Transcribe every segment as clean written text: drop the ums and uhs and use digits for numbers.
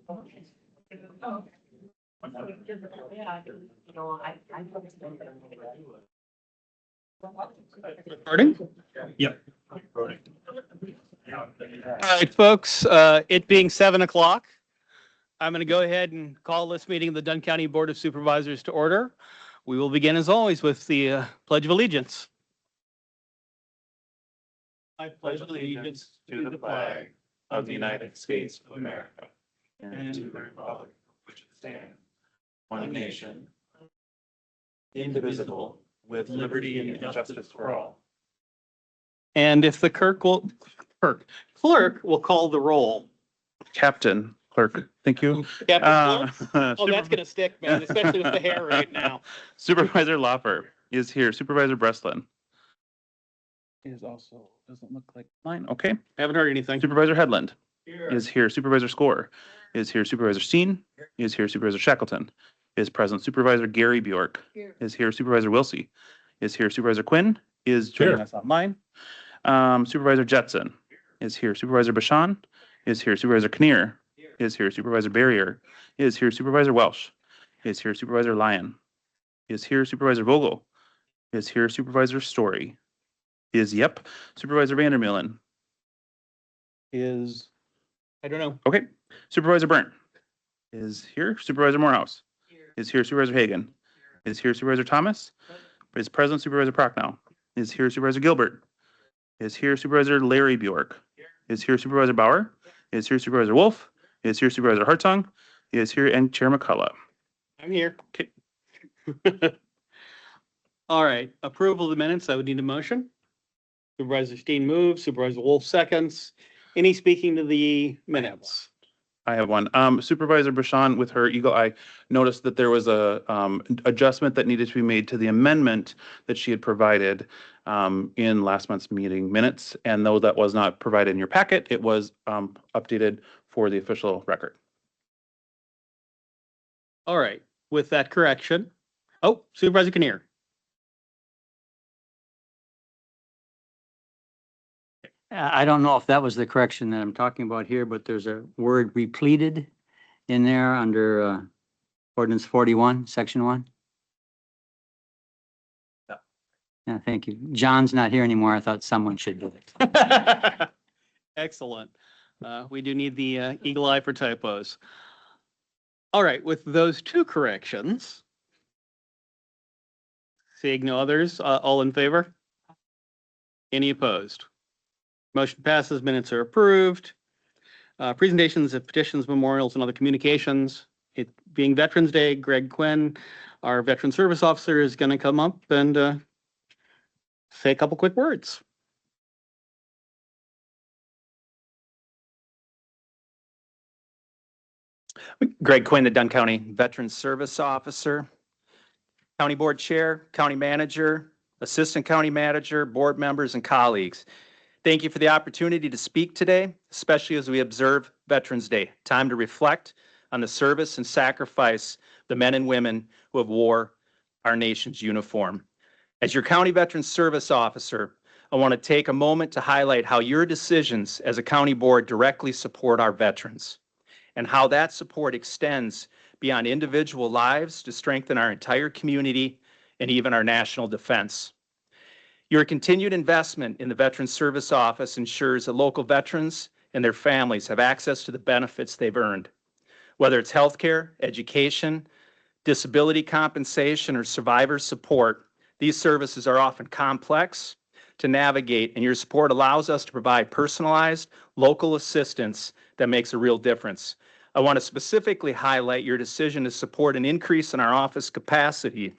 Recording? Yep. All right, folks, it being 7 o'clock, I'm going to go ahead and call this meeting of the Dunn County Board of Supervisors to order. We will begin, as always, with the Pledge of Allegiance. I pledge allegiance to the flag of the United States of America and to the republic which stands one nation, indivisible, with liberty and justice for all. And if the clerk will call the roll. Captain Clerk, thank you. Captain Clerk? Oh, that's going to stick, man, especially with the hair right now. Supervisor Loffer is here. Supervisor Breslin is also, doesn't look like mine. Okay. Haven't heard anything. Supervisor Headland is here. Supervisor Score is here. Supervisor Steen is here. Supervisor Shackleton is present. Supervisor Gary Bjork is here. Supervisor Wilsey is here. Supervisor Quinn is joining us online. Supervisor Jetson is here. Supervisor Bashan is here. Supervisor Kinnear is here. Supervisor Barrier is here. Supervisor Welsh is here. Supervisor Lyon is here. Supervisor Vogel is here. Supervisor Story is, Supervisor Vandermeulen is, I don't know. Okay. Supervisor Burnt is here. Supervisor Morehouse is here. Supervisor Hagan is here. Supervisor Thomas is present. Supervisor Prochnow is here. Supervisor Gilbert is here. Supervisor Larry Bjork is here. Supervisor Bauer is here. Supervisor Wolf is here. Supervisor Hartung is here. And Chair McCullough. I'm here. Okay. All right. Approval of the minutes. I would need a motion. Supervisor Steen moves. Supervisor Wolf seconds. Any speaking to the minutes? I have one. Supervisor Bashan, with her eagle eye, noticed that there was a adjustment that needed to be made to the amendment that she had provided in last month's meeting minutes. And though that was not provided in your packet, it was updated for the official record. All right. With that correction. Oh, Supervisor Kinnear. I don't know if that was the correction that I'm talking about here, but there's a word repleted in there under ordinance 41, section 1. Yeah, thank you. John's not here anymore. I thought someone should do it. Excellent. We do need the eagle eye for typos. All right, with those two corrections, seeing no others, all in favor? Any opposed? Motion passes. Minutes are approved. Presentations of petitions, memorials, and other communications. It being Veterans Day, Greg Quinn, our Veteran Service Officer, is going to come up and say a couple quick words. Greg Quinn, the Dunn County Veteran Service Officer, County Board Chair, County Manager, Assistant County Manager, board members, and colleagues. Thank you for the opportunity to speak today, especially as we observe Veterans Day, time to reflect on the service and sacrifice the men and women who have wore our nation's uniform. As your County Veteran Service Officer, I want to take a moment to highlight how your decisions as a county board directly support our veterans and how that support extends beyond individual lives to strengthen our entire community and even our national defense. Your continued investment in the Veterans Service Office ensures that local veterans and their families have access to the benefits they've earned. Whether it's healthcare, education, disability compensation, or survivor support, these services are often complex to navigate, and your support allows us to provide personalized, local assistance that makes a real difference. I want to specifically highlight your decision to support an increase in our office capacity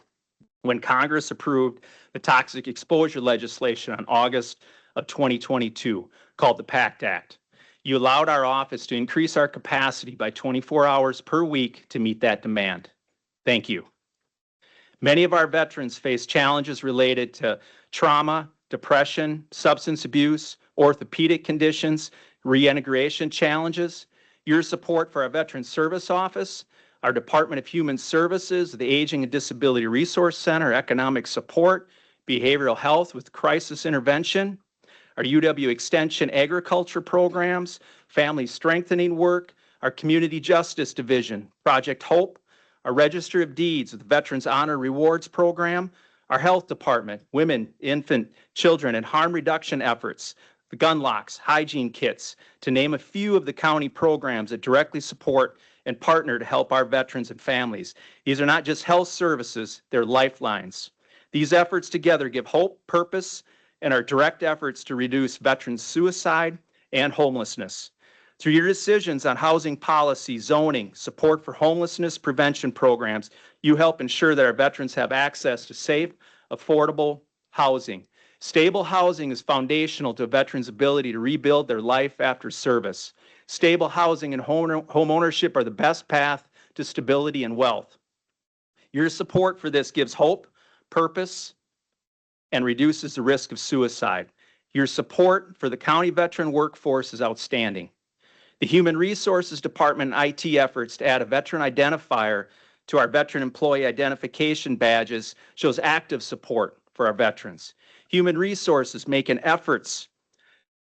when Congress approved the toxic exposure legislation on August of 2022, called the PACT Act. You allowed our office to increase our capacity by 24 hours per week to meet that demand. Thank you. Many of our veterans face challenges related to trauma, depression, substance abuse, orthopedic conditions, reintegration challenges. Your support for our Veteran Service Office, our Department of Human Services, the Aging and Disability Resource Center, economic support, behavioral health with crisis intervention, our UW Extension agriculture programs, family strengthening work, our Community Justice Division, Project Hope, our Register of Deeds with the Veterans Honor Rewards Program, our Health Department, women, infant, children, and harm reduction efforts, the gun locks, hygiene kits, to name a few of the county programs that directly support and partner to help our veterans and families. These are not just health services, they're lifelines. These efforts together give hope, purpose, and our direct efforts to reduce veterans' suicide and homelessness. Through your decisions on housing policy, zoning, support for homelessness prevention programs, you help ensure that our veterans have access to safe, affordable housing. Stable housing is foundational to a veteran's ability to rebuild their life after service. Stable housing and home ownership are the best path to stability and wealth. Your support for this gives hope, purpose, and reduces the risk of suicide. Your support for the county veteran workforce is outstanding. The Human Resources Department and IT efforts to add a veteran identifier to our veteran employee identification badges shows active support for our veterans. Human Resources making efforts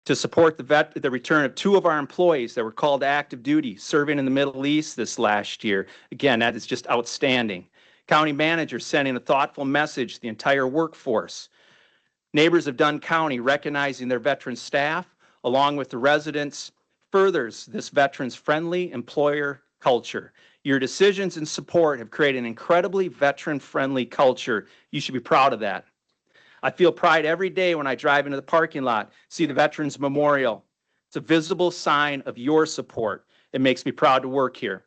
to support the return of 2 of our employees that were called to active duty serving in the Middle East this last year. Again, that is just outstanding. County managers sending a thoughtful message to the entire workforce. Neighbors of Dunn County recognizing their veteran staff along with the residents furthers this veterans-friendly employer culture. Your decisions and support have created an incredibly veteran-friendly culture. You should be proud of that. I feel pride every day when I drive into the parking lot, see the Veterans Memorial. It's a visible sign of your support. It makes me proud to work here.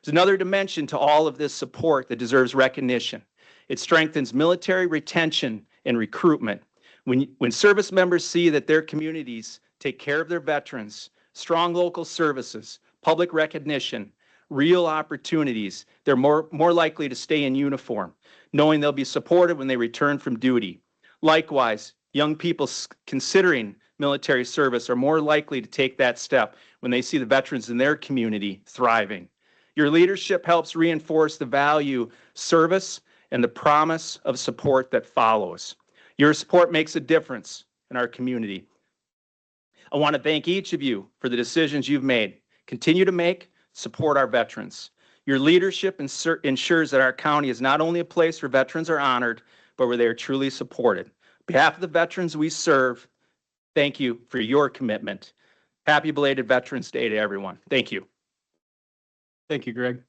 There's another dimension to all of this support that deserves recognition. It strengthens military retention and recruitment. When service members see that their communities take care of their veterans, strong local services, public recognition, real opportunities, they're more likely to stay in uniform, knowing they'll be supported when they return from duty. Likewise, young people considering military service are more likely to take that step when they see the veterans in their community thriving. Your leadership helps reinforce the value service and the promise of support that follows. Your support makes a difference in our community. I want to thank each of you for the decisions you've made. Continue to make, support our veterans. Your leadership ensures that our county is not only a place where veterans are honored, but where they are truly supported. On behalf of the veterans we serve, thank you for your commitment. Happy belated Veterans Day to everyone. Thank you. Thank you, Greg.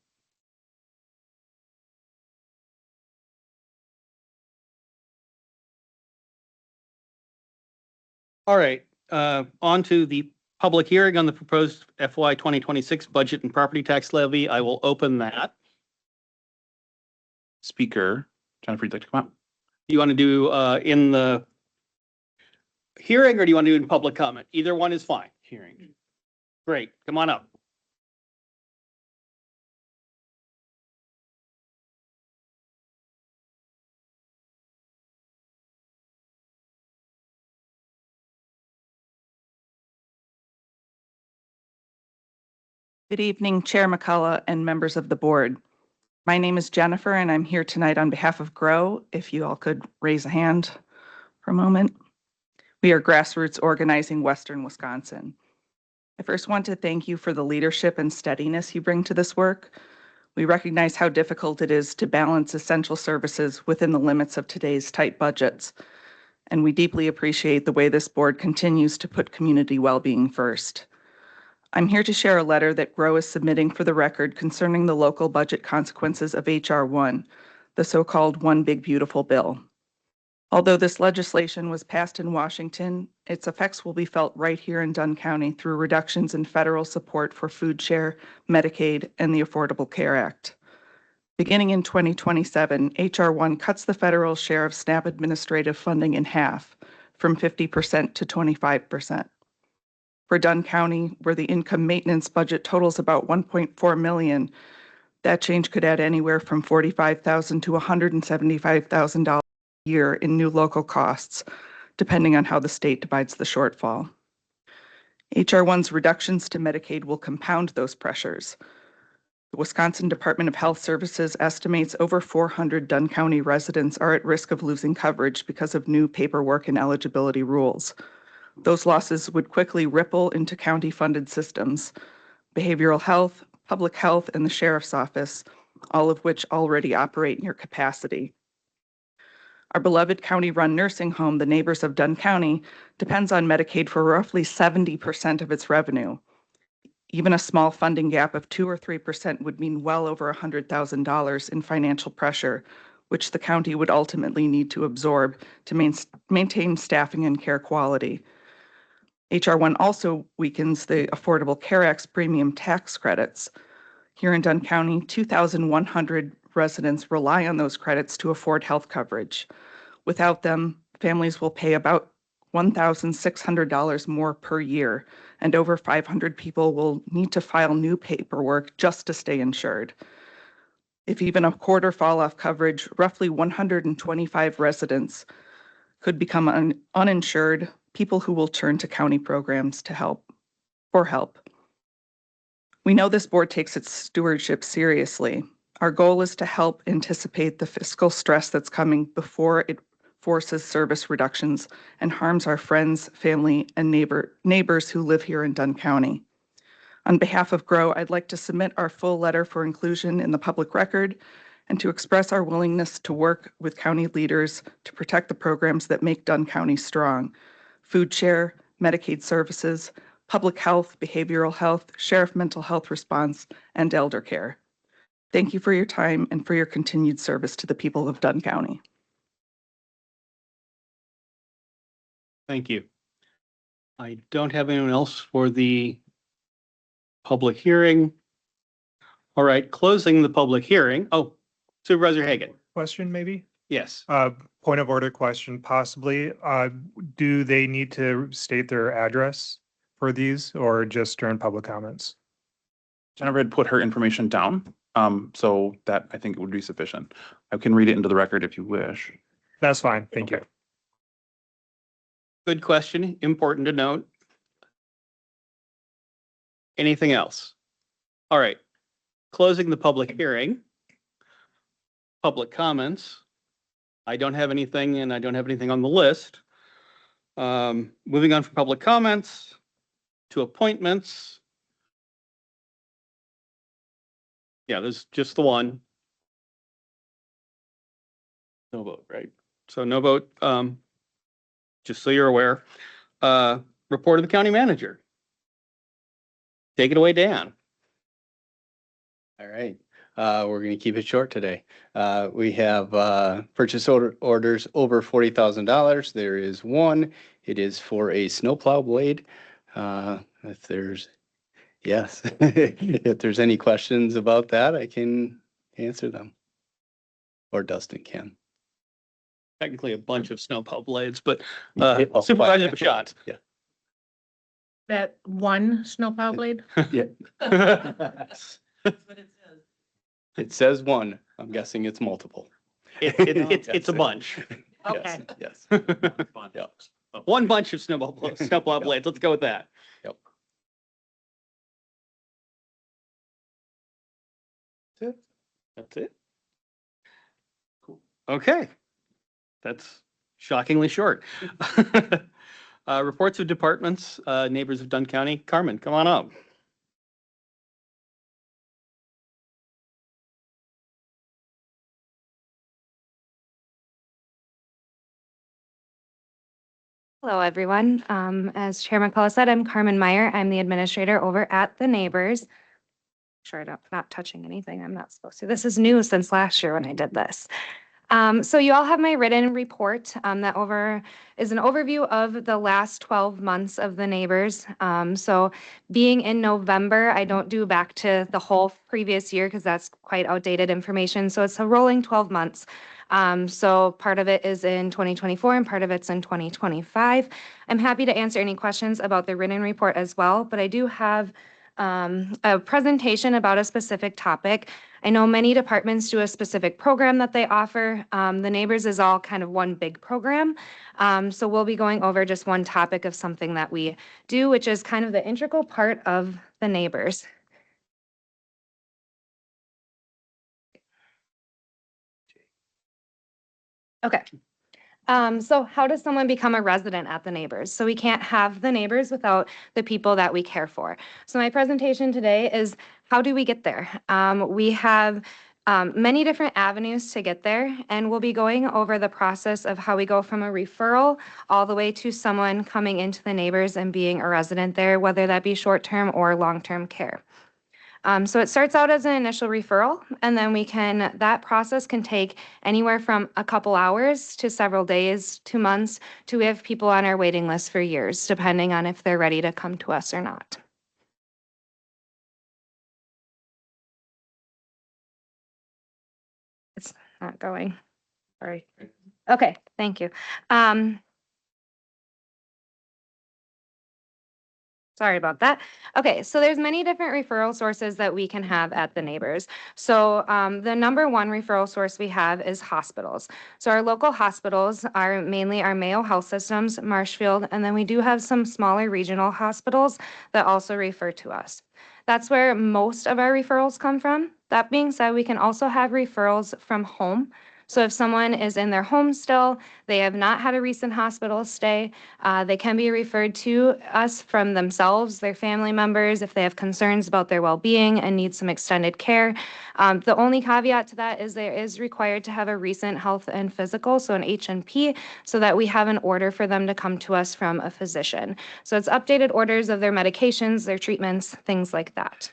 All right, on to the public hearing on the proposed FY 2026 budget and property tax levy. I will open that. Speaker, Jennifer, you'd like to come up? Do you want to do in the hearing or do you want to do in public comment? Either one is fine. Hearing. Great, come on up. Good evening, Chair McCullough and members of the board. My name is Jennifer and I'm here tonight on behalf of GROW. If you all could raise a hand for a moment. We are grassroots organizing Western Wisconsin. I first want to thank you for the leadership and steadiness you bring to this work. We recognize how difficult it is to balance essential services within the limits of today's tight budgets. And we deeply appreciate the way this board continues to put community well-being first. I'm here to share a letter that GROW is submitting for the record concerning the local budget consequences of H.R. 1, the so-called One Big Beautiful Bill. Although this legislation was passed in Washington, its effects will be felt right here in Dunn County through reductions in federal support for food share, Medicaid, and the Affordable Care Act. Beginning in 2027, H.R. 1 cuts the federal share of SNAP administrative funding in half, from 50% to 25%. For Dunn County, where the income maintenance budget totals about $1.4 million, that change could add anywhere from $45,000 to $175,000 a year in new local costs, depending on how the state divides the shortfall. H.R. 1's reductions to Medicaid will compound those pressures. The Wisconsin Department of Health Services estimates over 400 Dunn County residents are at risk of losing coverage because of new paperwork and eligibility rules. Those losses would quickly ripple into county-funded systems. behavioral health, public health, and the sheriff's office, all of which already operate near capacity. Our beloved county-run nursing home, the Neighbors of Dunn County, depends on Medicaid for roughly 70% of its revenue. Even a small funding gap of 2 or 3% would mean well over $100,000 in financial pressure, which the county would ultimately need to absorb to maintain staffing and care quality. HR 1 also weakens the Affordable Care Act's premium tax credits. Here in Dunn County, 2,100 residents rely on those credits to afford health coverage. Without them, families will pay about $1,600 more per year, and over 500 people will need to file new paperwork just to stay insured. If even a quarter fall off coverage, roughly 125 residents could become uninsured, people who will turn to county programs for help. We know this board takes its stewardship seriously. Our goal is to help anticipate the fiscal stress that's coming before it forces service reductions and harms our friends, family, and neighbors who live here in Dunn County. On behalf of GROW, I'd like to submit our full letter for inclusion in the public record and to express our willingness to work with county leaders to protect the programs that make Dunn County strong: food share, Medicaid services, public health, behavioral health, sheriff mental health response, and elder care. Thank you for your time and for your continued service to the people of Dunn County. Thank you. I don't have anyone else for the public hearing. All right, closing the public hearing. Oh, Supervisor Hagan. Question maybe? Yes. Point of order question possibly. Do they need to state their address for these or just during public comments? Jennifer had put her information down, so that I think it would be sufficient. I can read it into the record if you wish. That's fine. Thank you. Good question. Important to note. Anything else? All right. Closing the public hearing. Public comments. I don't have anything, and I don't have anything on the list. Moving on from public comments to appointments. Yeah, there's just the one. No vote, right? So no vote, just so you're aware. Report of the county manager. Take it away, Dan. All right, we're going to keep it short today. We have purchase orders over $40,000. There is one. It is for a snowplow blade. If there's, yes, if there's any questions about that, I can answer them. Or Dustin can. Technically a bunch of snowplow blades, but Oh, Supervisor fine. Bashat. Yeah. That one snowplow blade? Yeah. It says one. I'm guessing it's multiple. It's a bunch. Yes, Okay. yes. Yep. One bunch of snowplow blades. Let's go with that. Yep. That's it. Cool. Okay. That's shockingly short. Reports of departments, neighbors of Dunn County. Carmen, come on up. Hello, everyone. As Chair McCullough said, I'm Carmen Meyer. I'm the administrator over at the Neighbors. Sure, I'm not touching anything I'm not supposed to. This is new since last year when I did this. So you all have my written report that is an overview of the last 12 months of the Neighbors. So being in November, I don't do back to the whole previous year because that's quite outdated information. So it's a rolling 12 months. So part of it is in 2024 and part of it's in 2025. I'm happy to answer any questions about the written report as well, but I do have a presentation about a specific topic. I know many departments do a specific program that they offer. The Neighbors is all kind of one big program. So we'll be going over just one topic of something that we do, which is kind of the integral part of the Neighbors. Okay. So how does someone become a resident at the Neighbors? So we can't have the Neighbors without the people that we care for. So my presentation today is how do we get there? We have many different avenues to get there, and we'll be going over the process of how we go from a referral all the way to someone coming into the Neighbors and being a resident there, whether that be short-term or long-term care. So it starts out as an initial referral, and then that process can take anywhere from a couple hours to several days to months to we have people on our waiting list for years, depending on if they're ready to come to us or not. It's not going. Sorry. Okay, thank you. Sorry about that. Okay, so there's many different referral sources that we can have at the Neighbors. So the number one referral source we have is hospitals. So our local hospitals are mainly our Mayo Health Systems, Marshfield, and then we do have some smaller regional hospitals that also refer to us. That's where most of our referrals come from. That being said, we can also have referrals from home. So if someone is in their home still, they have not had a recent hospital stay, they can be referred to us from themselves, their family members, if they have concerns about their well-being and need some extended care. The only caveat to that is there is required to have a recent health and physical, so an H&P, so that we have an order for them to come to us from a physician. So it's updated orders of their medications, their treatments, things like that.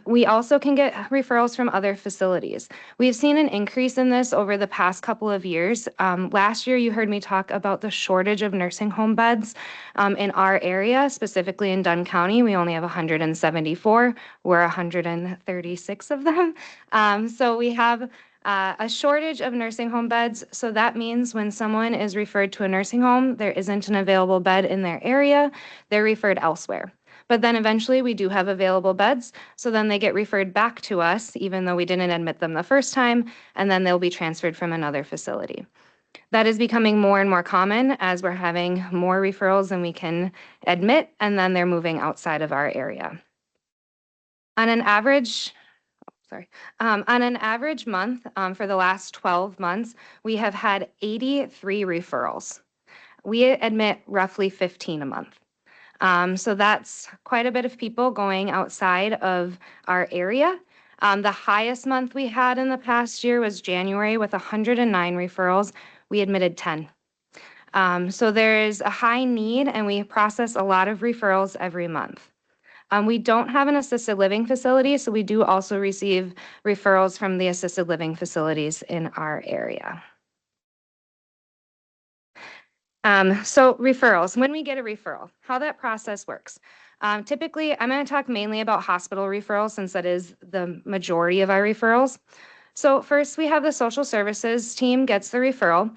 We also can get referrals from other facilities. We've seen an increase in this over the past couple of years. Last year, you heard me talk about the shortage of nursing home beds in our area, specifically in Dunn County. We only have 174. We're 136 of them. So we have a shortage of nursing home beds. So that means when someone is referred to a nursing home, there isn't an available bed in their area, they're referred elsewhere. But then eventually we do have available beds. So then they get referred back to us, even though we didn't admit them the first time, and then they'll be transferred from another facility. That is becoming more and more common as we're having more referrals than we can admit, and then they're moving outside of our area. On an average, on an average month for the last 12 months, we have had 83 referrals. We admit roughly 15 a month. So that's quite a bit of people going outside of our area. The highest month we had in the past year was January with 109 referrals. We admitted 10. So there is a high need and we process a lot of referrals every month. We don't have an assisted living facility, so we do also receive referrals from the assisted living facilities in our area. So referrals, when we get a referral, how that process works. Typically, I'm going to talk mainly about hospital referrals since that is the majority of our referrals. So first, we have the social services team gets the referral.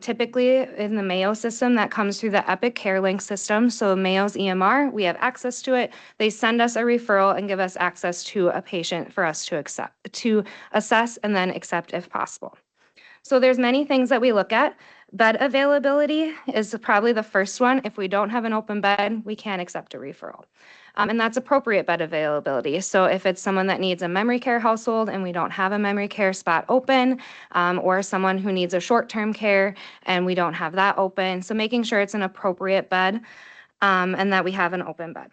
Typically, in the Mayo system, that comes through the Epic Care Link system. So Mayo's EMR, we have access to it. They send us a referral and give us access to a patient for us to assess and then accept if possible. So there's many things that we look at. Bed availability is probably the first one. If we don't have an open bed, we can't accept a referral. And that's appropriate bed availability. So if it's someone that needs a memory care household and we don't have a memory care spot open, or someone who needs a short-term care and we don't have that open. So making sure it's an appropriate bed and that we have an open bed.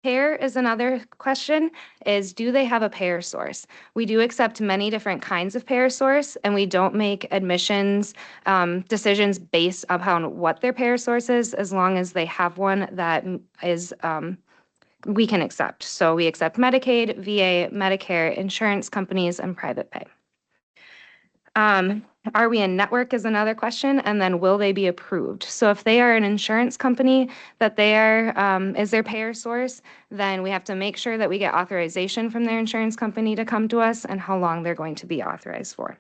Payer is another question, is do they have a payer source? We do accept many different kinds of payer source, and we don't make admissions decisions based upon what their payer source is, as long as they have one that is we can accept. So we accept Medicaid, VA, Medicare, insurance companies, and private pay. Are we in network is another question, and then will they be approved? So if they are an insurance company that they are is their payer source, then we have to make sure that we get authorization from their insurance company to come to us and how long they're going to be authorized for.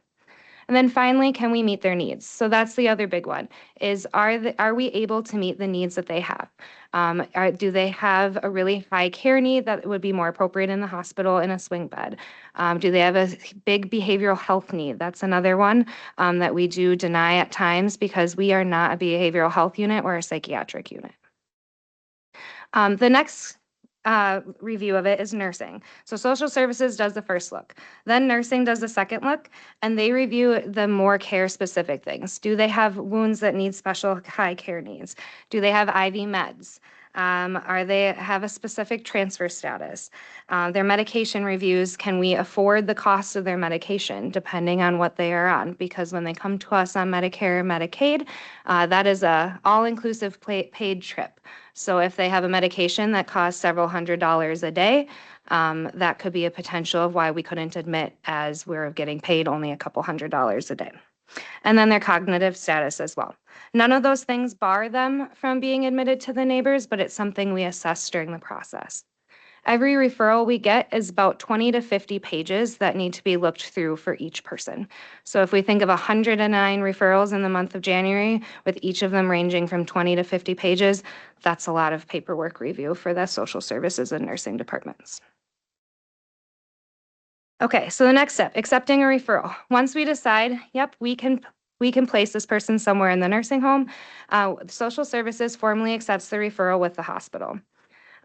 And then finally, can we meet their needs? So that's the other big one, is are we able to meet the needs that they have? Do they have a really high care need that would be more appropriate in the hospital in a swing bed? Do they have a big behavioral health need? That's another one that we do deny at times because we are not a behavioral health unit, we're a psychiatric unit. The next review of it is nursing. So social services does the first look, then nursing does the second look, and they review the more care specific things. Do they have wounds that need special high care needs? Do they have IV meds? Are they have a specific transfer status? Their medication reviews, can we afford the cost of their medication depending on what they are on? Because when they come to us on Medicare or Medicaid, that is a all-inclusive paid trip. So if they have a medication that costs several $100s a day, that could be a potential of why we couldn't admit, as we're getting paid only a couple $100s a day. And then their cognitive status as well. None of those things bar them from being admitted to the neighbors, but it's something we assess during the process. Every referral we get is about 20 to 50 pages that need to be looked through for each person. So if we think of 109 referrals in the month of January, with each of them ranging from 20 to 50 pages, that's a lot of paperwork review for the social services and nursing departments. Okay, so the next step, accepting a referral. Once we decide, yep, we can place this person somewhere in the nursing home, social services formally accepts the referral with the hospital.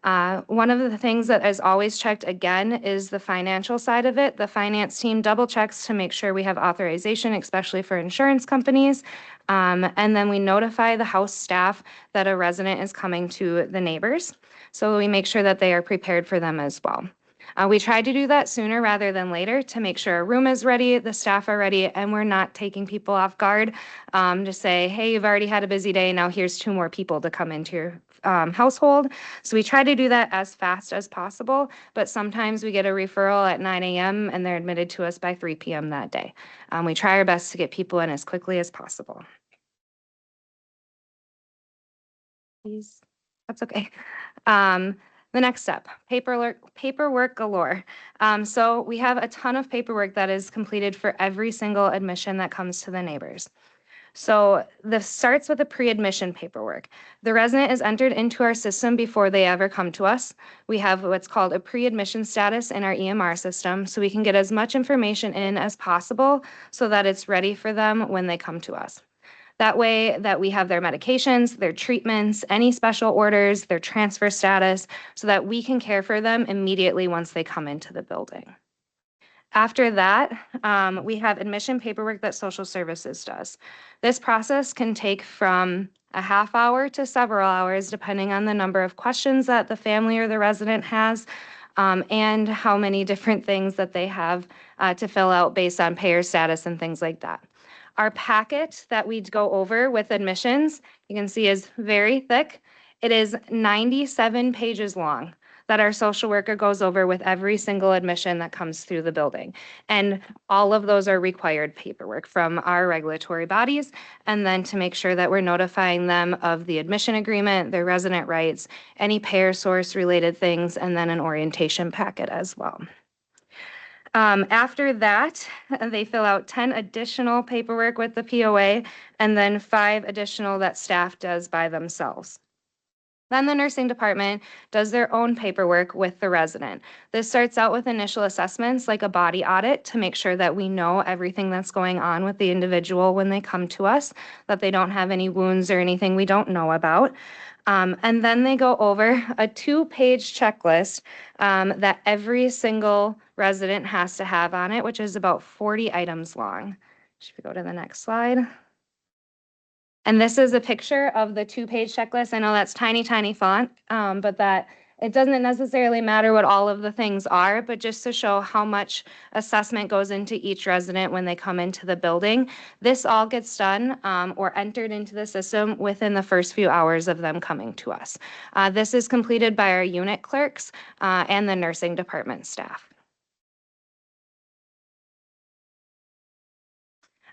One of the things that is always checked again is the financial side of it. The finance team double checks to make sure we have authorization, especially for insurance companies. And then we notify the house staff that a resident is coming to the neighbors. So we make sure that they are prepared for them as well. We try to do that sooner rather than later to make sure a room is ready, the staff are ready, and we're not taking people off guard to say, hey, you've already had a busy day, now here's 2 more people to come into your household. So we try to do that as fast as possible, but sometimes we get a referral at 9 a.m. and they're admitted to us by 3 p.m. that day. We try our best to get people in as quickly as possible. Please, that's okay. The next step, paperwork galore. So we have a ton of paperwork that is completed for every single admission that comes to the neighbors. So this starts with the pre-admission paperwork. The resident is entered into our system before they ever come to us. We have what's called a pre-admission status in our EMR system, so we can get as much information in as possible so that it's ready for them when they come to us. That way that we have their medications, their treatments, any special orders, their transfer status, so that we can care for them immediately once they come into the building. After that, we have admission paperwork that social services does. This process can take from a half hour to several hours, depending on the number of questions that the family or the resident has, and how many different things that they have to fill out based on payer status and things like that. Our packet that we go over with admissions, you can see is very thick. It is 97 pages long that our social worker goes over with every single admission that comes through the building. And all of those are required paperwork from our regulatory bodies, and then to make sure that we're notifying them of the admission agreement, their resident rights, any payer source related things, and then an orientation packet as well. After that, they fill out 10 additional paperwork with the POA, and then 5 additional that staff does by themselves. Then the nursing department does their own paperwork with the resident. This starts out with initial assessments like a body audit to make sure that we know everything that's going on with the individual when they come to us, that they don't have any wounds or anything we don't know about. And then they go over a 2-page checklist that every single resident has to have on it, which is about 40 items long. Should we go to the next slide? And this is a picture of the 2-page checklist. I know that's tiny, tiny font, but that it doesn't necessarily matter what all of the things are, but just to show how much assessment goes into each resident when they come into the building. This all gets done or entered into the system within the first few hours of them coming to us. This is completed by our unit clerks and the nursing department staff.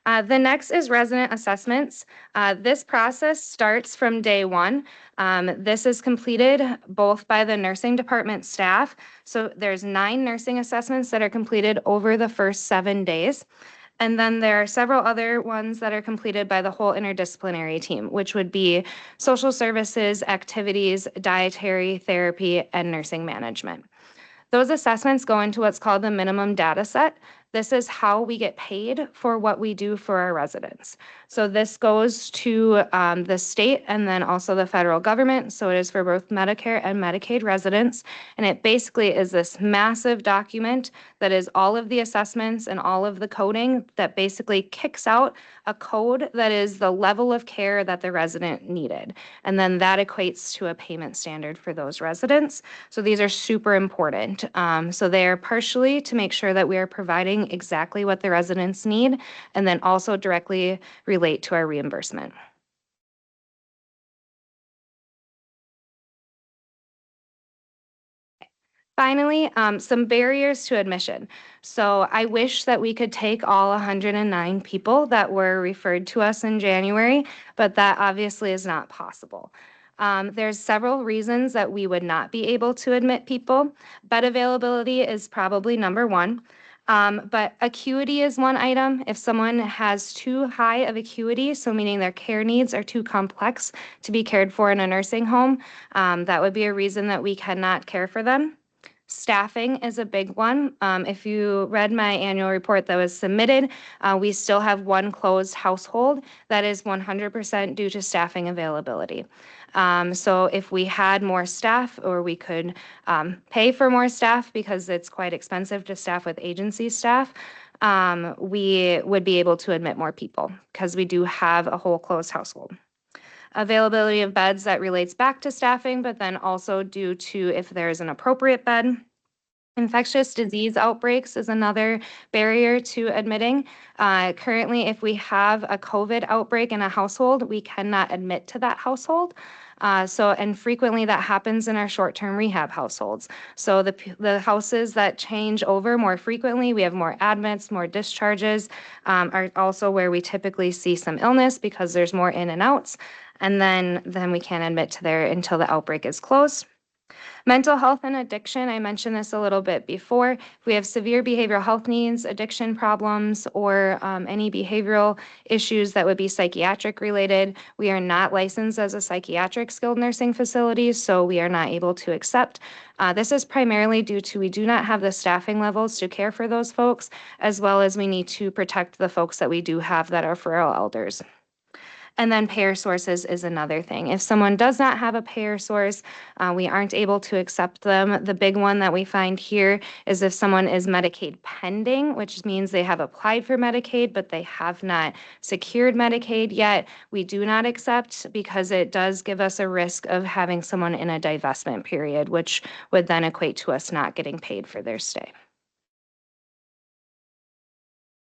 The next is resident assessments. This process starts from day 1. This is completed both by the nursing department staff. So there's 9 nursing assessments that are completed over the first 7 days. And then there are several other ones that are completed by the whole interdisciplinary team, which would be social services, activities, dietary, therapy, and nursing management. Those assessments go into what's called the minimum data set. This is how we get paid for what we do for our residents. So this goes to the state and then also the federal government. So it is for both Medicare and Medicaid residents. And it basically is this massive document that is all of the assessments and all of the coding that basically kicks out a code that is the level of care that the resident needed. And then that equates to a payment standard for those residents. So these are super important. So they are partially to make sure that we are providing exactly what the residents need, and then also directly relate to our reimbursement. Finally, some barriers to admission. So I wish that we could take all 109 people that were referred to us in January, but that obviously is not possible. There's several reasons that we would not be able to admit people. Bed availability is probably number one. But acuity is one item. If someone has too high of acuity, so meaning their care needs are too complex to be cared for in a nursing home, that would be a reason that we cannot care for them. Staffing is a big one. If you read my annual report that was submitted, we still have one closed household that is 100% due to staffing availability. So if we had more staff, or we could pay for more staff because it's quite expensive to staff with agency staff, we would be able to admit more people because we do have a whole closed household. Availability of beds, that relates back to staffing, but then also due to if there is an appropriate bed. Infectious disease outbreaks is another barrier to admitting. Currently, if we have a COVID outbreak in a household, we cannot admit to that household. And frequently that happens in our short-term rehab households. So the houses that change over more frequently, we have more admits, more discharges, are also where we typically see some illness because there's more in and outs. And then we can't admit to there until the outbreak is closed. Mental health and addiction, I mentioned this a little bit before. If we have severe behavioral health needs, addiction problems, or any behavioral issues that would be psychiatric related, we are not licensed as a psychiatric skilled nursing facility, so we are not able to accept. This is primarily due to we do not have the staffing levels to care for those folks, as well as we need to protect the folks that we do have that are frail elders. And then payer sources is another thing. If someone does not have a payer source, we aren't able to accept them. The big one that we find here is if someone is Medicaid pending, which means they have applied for Medicaid, but they have not secured Medicaid yet, we do not accept because it does give us a risk of having someone in a divestment period, which would then equate to us not getting paid for their stay.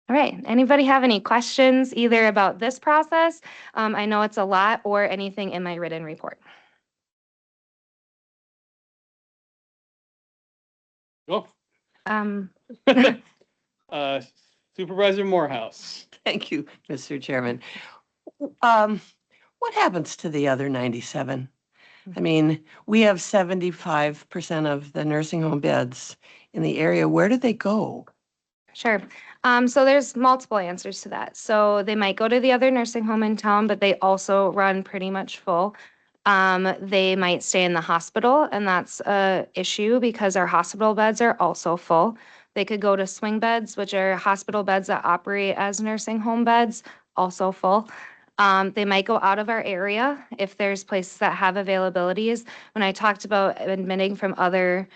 All right, anybody have any questions either about this process? I know it's a lot, or anything in my written report. Go. Um, Supervisor Morehouse. Thank you, Mr. Chairman. What happens to the other 97? I mean, we have 75% of the nursing home beds in the area. Where do they go? Sure. So there's multiple answers to that. So they might go to the other nursing home in town, but they also run pretty much full. They might stay in the hospital, and that's a issue because our hospital beds are also full. They could go to swing beds, which are hospital beds that operate as nursing home beds, also full. They might go out of our area if there's places that have availabilities. When I talked about admitting from other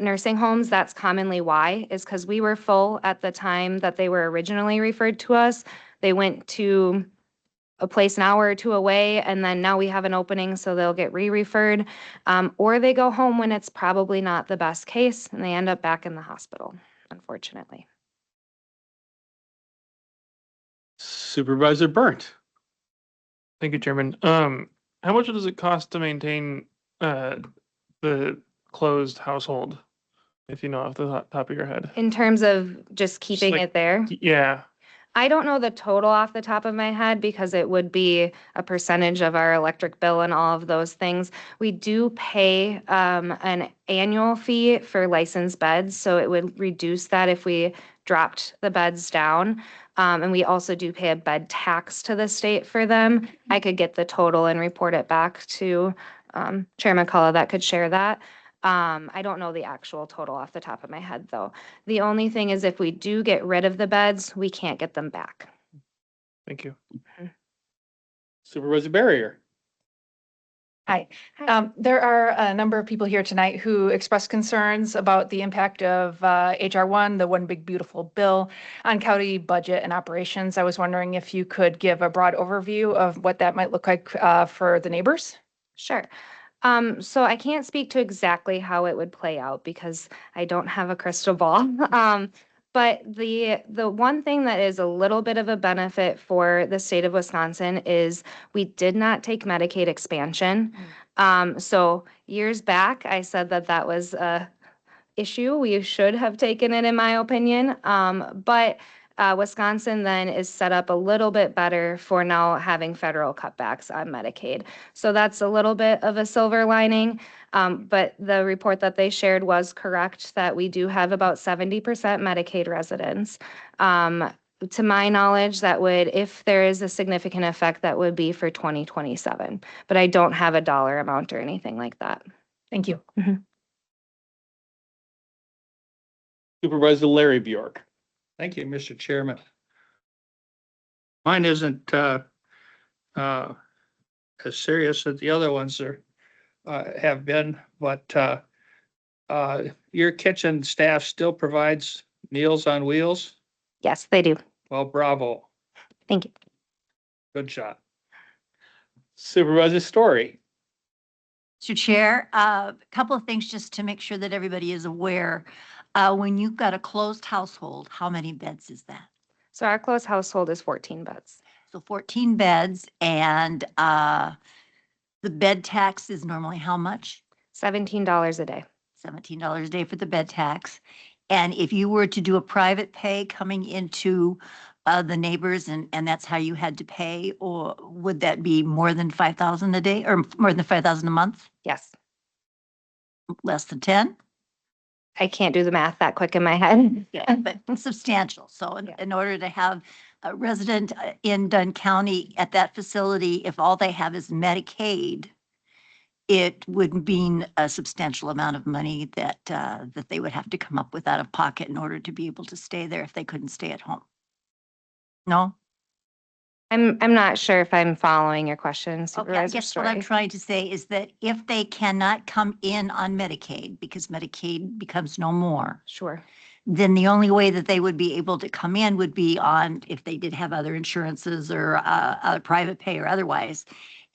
nursing homes, that's commonly why, is because we were full at the time that they were originally referred to us. They went to a place an hour or two away, and then now we have an opening, so they'll get re-referred. Or they go home when it's probably not the best case, and they end up back in the hospital, unfortunately. Supervisor Burnt. Thank you, Chairman. How much does it cost to maintain the closed household? If you know off the top of your head. In terms of just keeping like- it there? Yeah. I don't know the total off the top of my head because it would be a percentage of our electric bill and all of those things. We do pay an annual fee for licensed beds, so it would reduce that if we dropped the beds down. And we also do pay a bed tax to the state for them. I could get the total and report it back to Chair McCullough that could share that. I don't know the actual total off the top of my head, though. The only thing is if we do get rid of the beds, we can't get them back. Thank you. Supervisor Barrier. Hi. There are a number of people here tonight who expressed concerns about the impact of HR1, the One Big Beautiful Bill, on county budget and operations. I was wondering if you could give a broad overview of what that might look like for the neighbors? Sure. So I can't speak to exactly how it would play out because I don't have a crystal ball. But the one thing that is a little bit of a benefit for the state of Wisconsin is we did not take Medicaid expansion. So years back, I said that that was a issue. We should have taken it, in my opinion. But Wisconsin then is set up a little bit better for now having federal cutbacks on Medicaid. So that's a little bit of a silver lining. But the report that they shared was correct that we do have about 70% Medicaid residents. To my knowledge, that would, if there is a significant effect, that would be for 2027. But I don't have a dollar amount or anything like that. Thank you. Supervisor Larry Bjork. Thank you, Mr. Chairman. Mine isn't as serious as the other ones are have been, but your kitchen staff still provides Meals on Wheels? Yes, they do. Well, bravo. Thank you. Good job. Supervisor Story. Mr. Chair, a couple of things just to make sure that everybody is aware. When you've got a closed household, how many beds is that? So our closed household is 14 beds. So 14 beds, and the bed tax is normally how much? $17 a day. $17 a day for the bed tax. And if you were to do a private pay coming into the neighbors and that's how you had to pay, or would that be more than 5,000 a day or more than 5,000 a month? Yes. Less than 10? I can't do the math that quick in my head. Yeah, but substantial. So in order to have a resident in Dunn County at that facility, if all they have is Medicaid, it would mean a substantial amount of money that that they would have to come up with out of pocket in order to be able to stay there if they couldn't stay at home. No? I'm not sure if I'm following your question, Okay, I Supervisor guess what I'm Story. trying to say is that if they cannot come in on Medicaid because Medicaid becomes no more, Sure. then the only way that they would be able to come in would be on if they did have other insurances or a private pay or otherwise.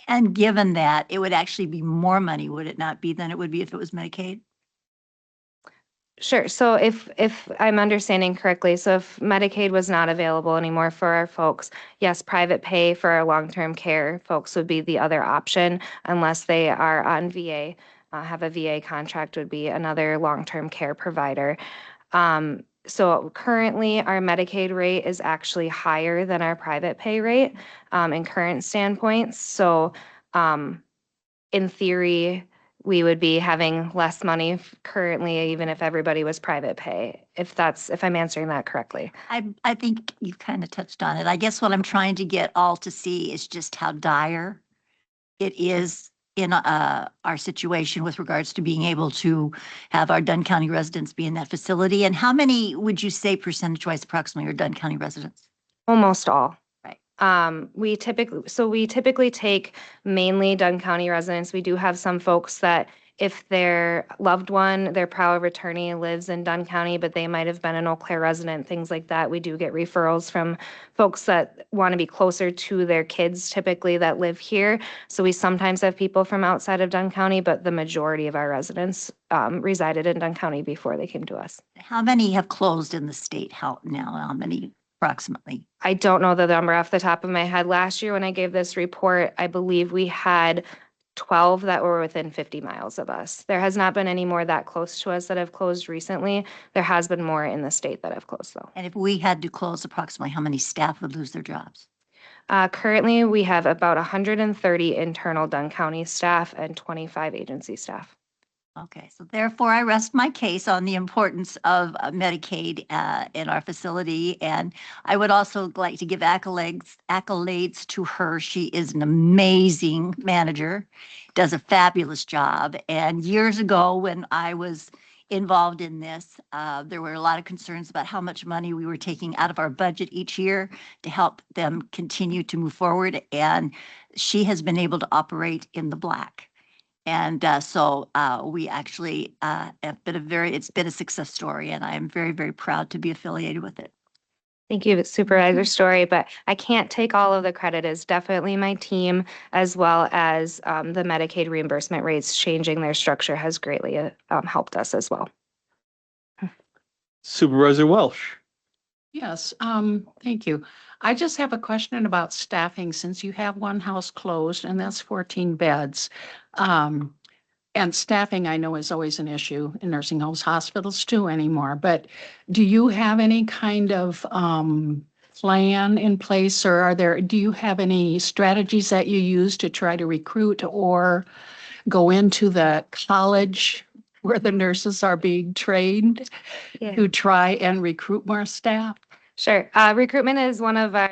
And given that, it would actually be more money, would it not be, than it would be if it was Medicaid? Sure. So if I'm understanding correctly, so if Medicaid was not available anymore for our folks, yes, private pay for our long-term care folks would be the other option unless they are on VA, have a VA contract would be another long-term care provider. So currently our Medicaid rate is actually higher than our private pay rate in current standpoints. So in theory, we would be having less money currently, even if everybody was private pay, if I'm answering that correctly. I think you've kind of touched on it. I guess what I'm trying to get all to see is just how dire it is in our situation with regards to being able to have our Dunn County residents be in that facility. And how many would you say percentage-wise approximately are Dunn County residents? Almost all. Right. We typically take mainly Dunn County residents. We do have some folks that if their loved one, their power of attorney lives in Dunn County, but they might have been an Eau Claire resident, things like that. We do get referrals from folks that want to be closer to their kids typically that live here. So we sometimes have people from outside of Dunn County, but the majority of our residents resided in Dunn County before they came to us. How many have closed in the state? How many approximately? I don't know the number off the top of my head. Last year when I gave this report, I believe we had 12 that were within 50 miles of us. There has not been any more that close to us that have closed recently. There has been more in the state that have closed though. And if we had to close, approximately how many staff would lose their jobs? Currently, we have about 130 internal Dunn County staff and 25 agency staff. Okay, so therefore I rest my case on the importance of Medicaid in our facility. And I would also like to give accolades to her. She is an amazing manager, does a fabulous job. And years ago, when I was involved in this, there were a lot of concerns about how much money we were taking out of our budget each year to help them continue to move forward. And she has been able to operate in the black. And so we actually have been it's been a success story, and I am very, very proud to be affiliated with it. Thank you, Supervisor Story, but I can't take all of the credit. It's definitely my team, as well as the Medicaid reimbursement rates changing their structure has greatly helped us as well. Supervisor Welsh. Yes, thank you. I just have a question about staffing, since you have one house closed and that's 14 beds. And staffing, I know, is always an issue in nursing homes, hospitals too anymore, but do you have any kind of plan in place, or do you have any strategies that you use to try to recruit or go into the college where the nurses are being trained to try and recruit more staff? Sure. Recruitment is one of our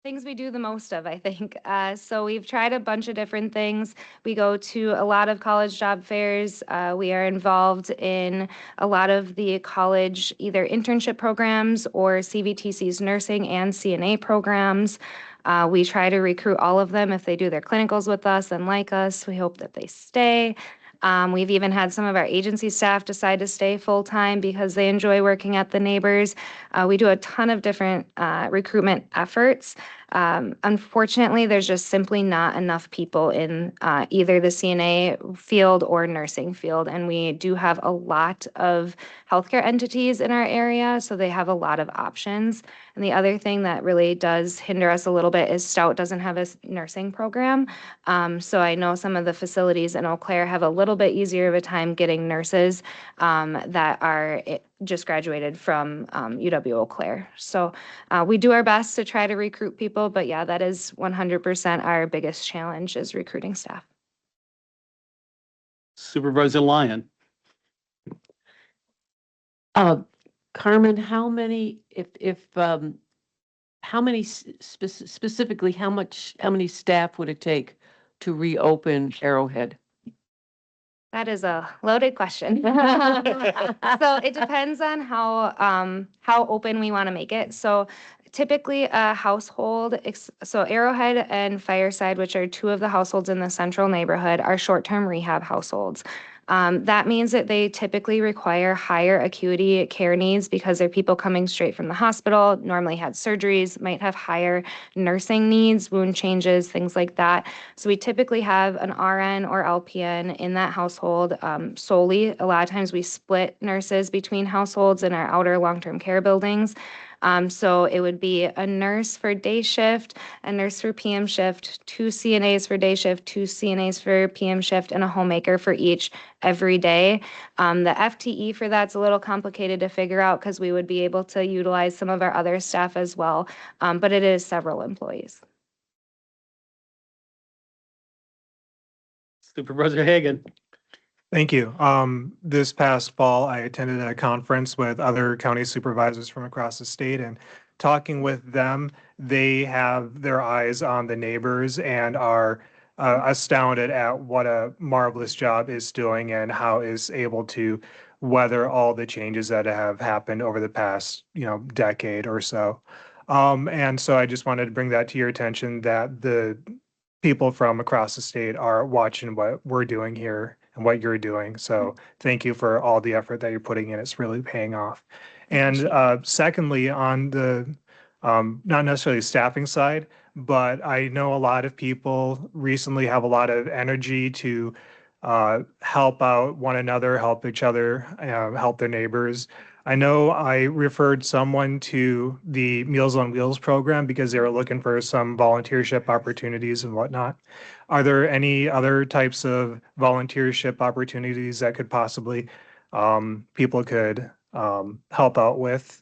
things we do the most of, I think. So we've tried a bunch of different things. We go to a lot of college job fairs. We are involved in a lot of the college either internship programs or CVTC's nursing and CNA programs. We try to recruit all of them. If they do their clinicals with us and like us, we hope that they stay. We've even had some of our agency staff decide to stay full-time because they enjoy working at the Neighbors. We do a ton of different recruitment efforts. Unfortunately, there's just simply not enough people in either the CNA field or nursing field, and we do have a lot of healthcare entities in our area, so they have a lot of options. And the other thing that really does hinder us a little bit is Stout doesn't have a nursing program. So I know some of the facilities in Eau Claire have a little bit easier of a time getting nurses that are just graduated from UW Eau Claire. So we do our best to try to recruit people, but yeah, that is 100% our biggest challenge is recruiting staff. Supervisor Lyon. Carmen, how many, how many specifically, how many staff would it take to reopen Arrowhead? That is a loaded question. So it depends on how open we want to make it. So typically a household, so Arrowhead and Fireside, which are two of the households in the central neighborhood, are short-term rehab households. That means that they typically require higher acuity care needs because they're people coming straight from the hospital, normally had surgeries, might have higher nursing needs, wound changes, things like that. So we typically have an RN or LPN in that household solely. A lot of times we split nurses between households in our outer long-term care buildings. So it would be a nurse for day shift, a nurse for PM shift, 2 CNAs for day shift, 2 CNAs for PM shift, and a homemaker for each every day. The FTE for that's a little complicated to figure out because we would be able to utilize some of our other staff as well, but it is several employees. Supervisor Hagan. Thank you. This past fall, I attended a conference with other county supervisors from across the state, and talking with them, they have their eyes on the Neighbors and are astounded at what a marvelous job it's doing and how it's able to weather all the changes that have happened over the past, decade or so. And so I just wanted to bring that to your attention, that the people from across the state are watching what we're doing here and what you're doing. So thank you for all the effort that you're putting in. It's really paying off. And secondly, on the not necessarily staffing side, but I know a lot of people recently have a lot of energy to help out one another, help each other, help their neighbors. I know I referred someone to the Meals on Wheels program because they were looking for some volunteership opportunities and whatnot. Are there any other types of volunteership opportunities that could possibly people could help out with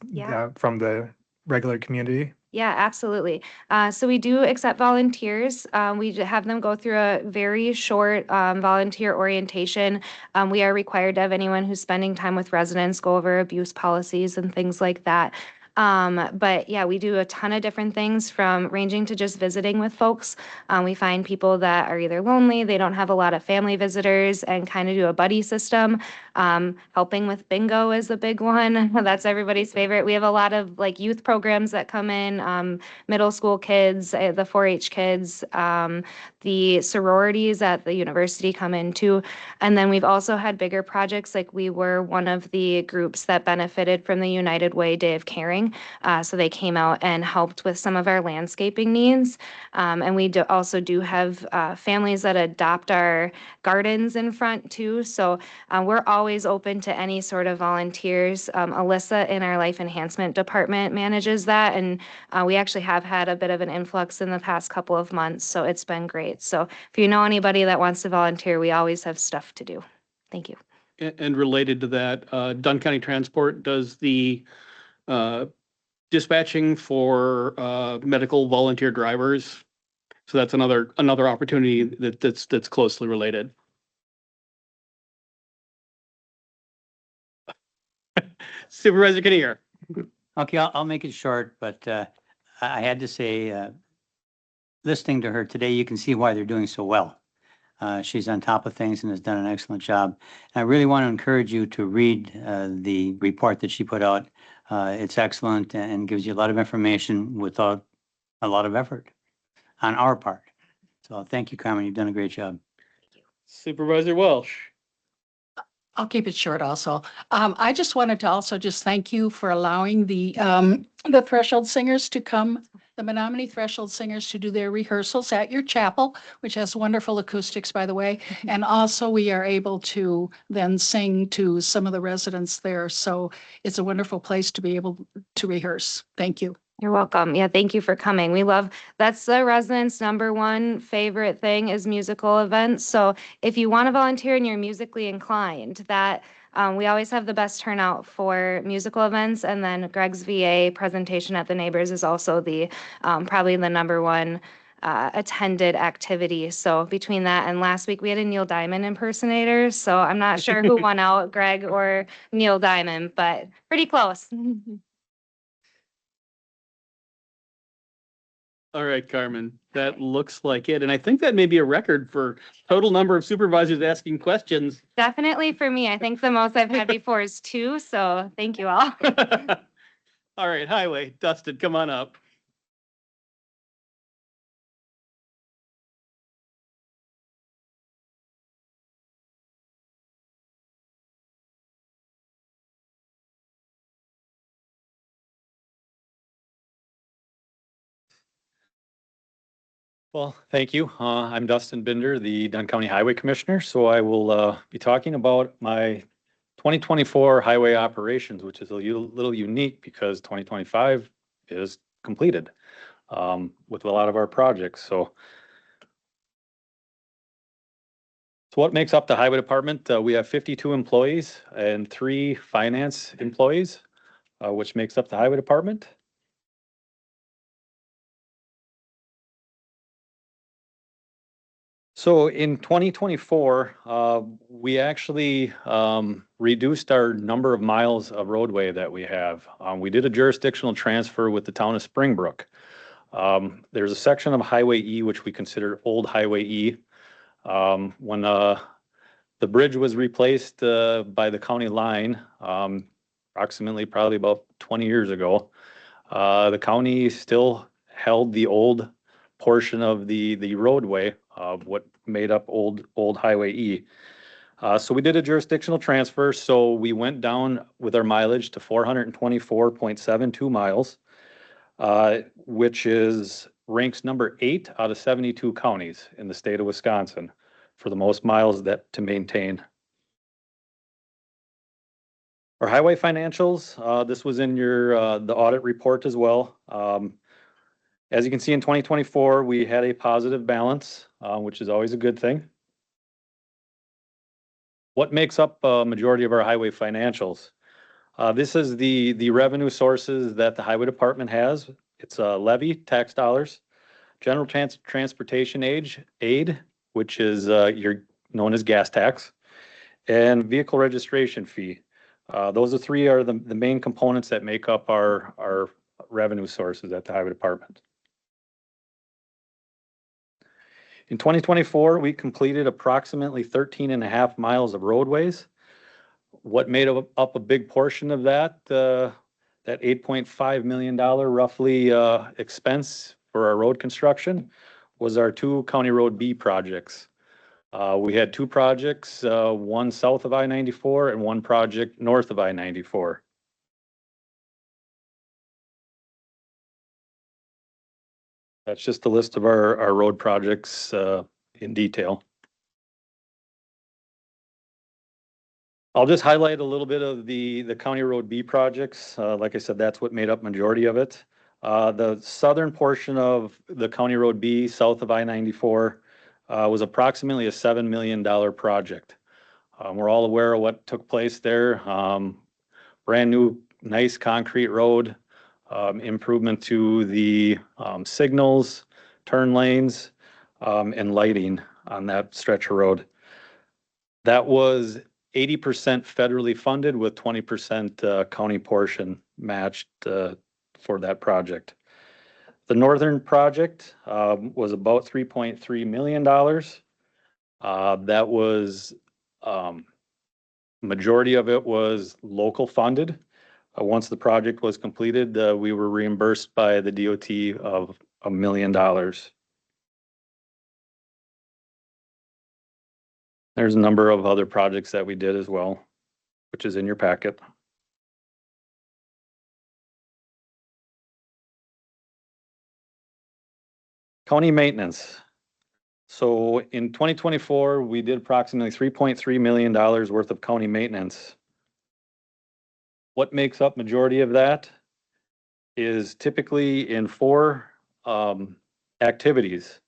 from the regular community? Yeah, absolutely. So we do accept volunteers. We have them go through a very short volunteer orientation. We are required to have anyone who's spending time with residents go over abuse policies and things like that. But yeah, we do a ton of different things from ranging to just visiting with folks. We find people that are either lonely, they don't have a lot of family visitors, and kind of do a buddy system. Helping with bingo is a big one. That's everybody's favorite. We have a lot of like youth programs that come in, middle school kids, the 4-H kids, the sororities at the university come in too. And then we've also had bigger projects, like we were one of the groups that benefited from the United Way Day of Caring. So they came out and helped with some of our landscaping needs. And we also do have families that adopt our gardens in front too. So we're always open to any sort of volunteers. Alyssa in our life enhancement department manages that. And we actually have had a bit of an influx in the past couple of months. So it's been great. So if you know anybody that wants to volunteer, we always have stuff to do. Thank you. And related to that, Dunn County Transport does the dispatching for medical volunteer drivers. So that's another opportunity that's closely related. Supervisor Kinnear. Okay, I'll make it short, but I had to say, listening to her today, you can see why they're doing so well. She's on top of things and has done an excellent job. And I really want to encourage you to read the report that she put out. It's excellent and gives you a lot of information without a lot of effort on our part. So thank you, Carmen. You've done a great job. Supervisor Welsh. I'll keep it short also. I just wanted to also just thank you for allowing the Threshold Singers to come, the Menominee Threshold Singers to do their rehearsals at your chapel, which has wonderful acoustics, by the way. And also we are able to then sing to some of the residents there. So it's a wonderful place to be able to rehearse. Thank you. You're welcome. Yeah, thank you for coming. That's the residents' number one favorite thing is musical events. So if you want to volunteer and you're musically inclined, we always have the best turnout for musical events. And then Greg's VA presentation at the Neighbors is also probably the number one attended activity. So between that and last week we had a Neil Diamond impersonator. So I'm not sure who won out, Greg or Neil Diamond, but pretty close. All right, Carmen, that looks like it. And I think that may be a record for total number of supervisors asking questions. Definitely for me. I think the most I've had before is 2. So thank you all. All right, Highway, Dustin, come on up. Well, thank you. I'm Dustin Binder, the Dunn County Highway Commissioner. So I will be talking about my 2024 highway operations, which is a little unique because 2025 is completed with a lot of our projects. So what makes up the highway department? We have 52 employees and 3 finance employees, which makes up the highway department. So in 2024, we actually reduced our number of miles of roadway that we have. We did a jurisdictional transfer with the town of Springbrook. There's a section of Highway E, which we consider Old Highway E. When the bridge was replaced by the county line, approximately probably about 20 years ago, the county still held the old portion of the roadway of what made up old Highway E. So we did a jurisdictional transfer. So we went down with our mileage to 424.72 miles, which ranks number 8 out of 72 counties in the state of Wisconsin for the most miles to maintain. Our highway financials, this was in the audit report as well. As you can see in 2024, we had a positive balance, which is always a good thing. What makes up a majority of our highway financials? This is the revenue sources that the highway department has. It's a levy, tax dollars, general transportation aid, which is your known as gas tax, and vehicle registration fee. Those three are the main components that make up our revenue sources at the highway department. In 2024, we completed approximately 13 and a half miles of roadways. What made up a big portion of that, that $8.5 million roughly expense for our road construction was our two County Road B projects. We had two projects, one south of I-94 and one project north of I-94. That's just a list of our road projects in detail. I'll just highlight a little bit of the County Road B projects. Like I said, that's what made up majority of it. The southern portion of the County Road B, south of I-94, was approximately a $7 million project. We're all aware of what took place there. Brand new, nice concrete road, improvement to the signals, turn lanes, and lighting on that stretch of road. That was 80% federally funded with 20% county portion matched for that project. The northern project was about $3.3 million. That was, majority of it was local funded. Once the project was completed, we were reimbursed by the DOT of $1 million. There's a number of other projects that we did as well, which is in your packet. County maintenance. So in 2024, we did approximately $3.3 million worth of county maintenance. What makes up majority of that is typically in four activities: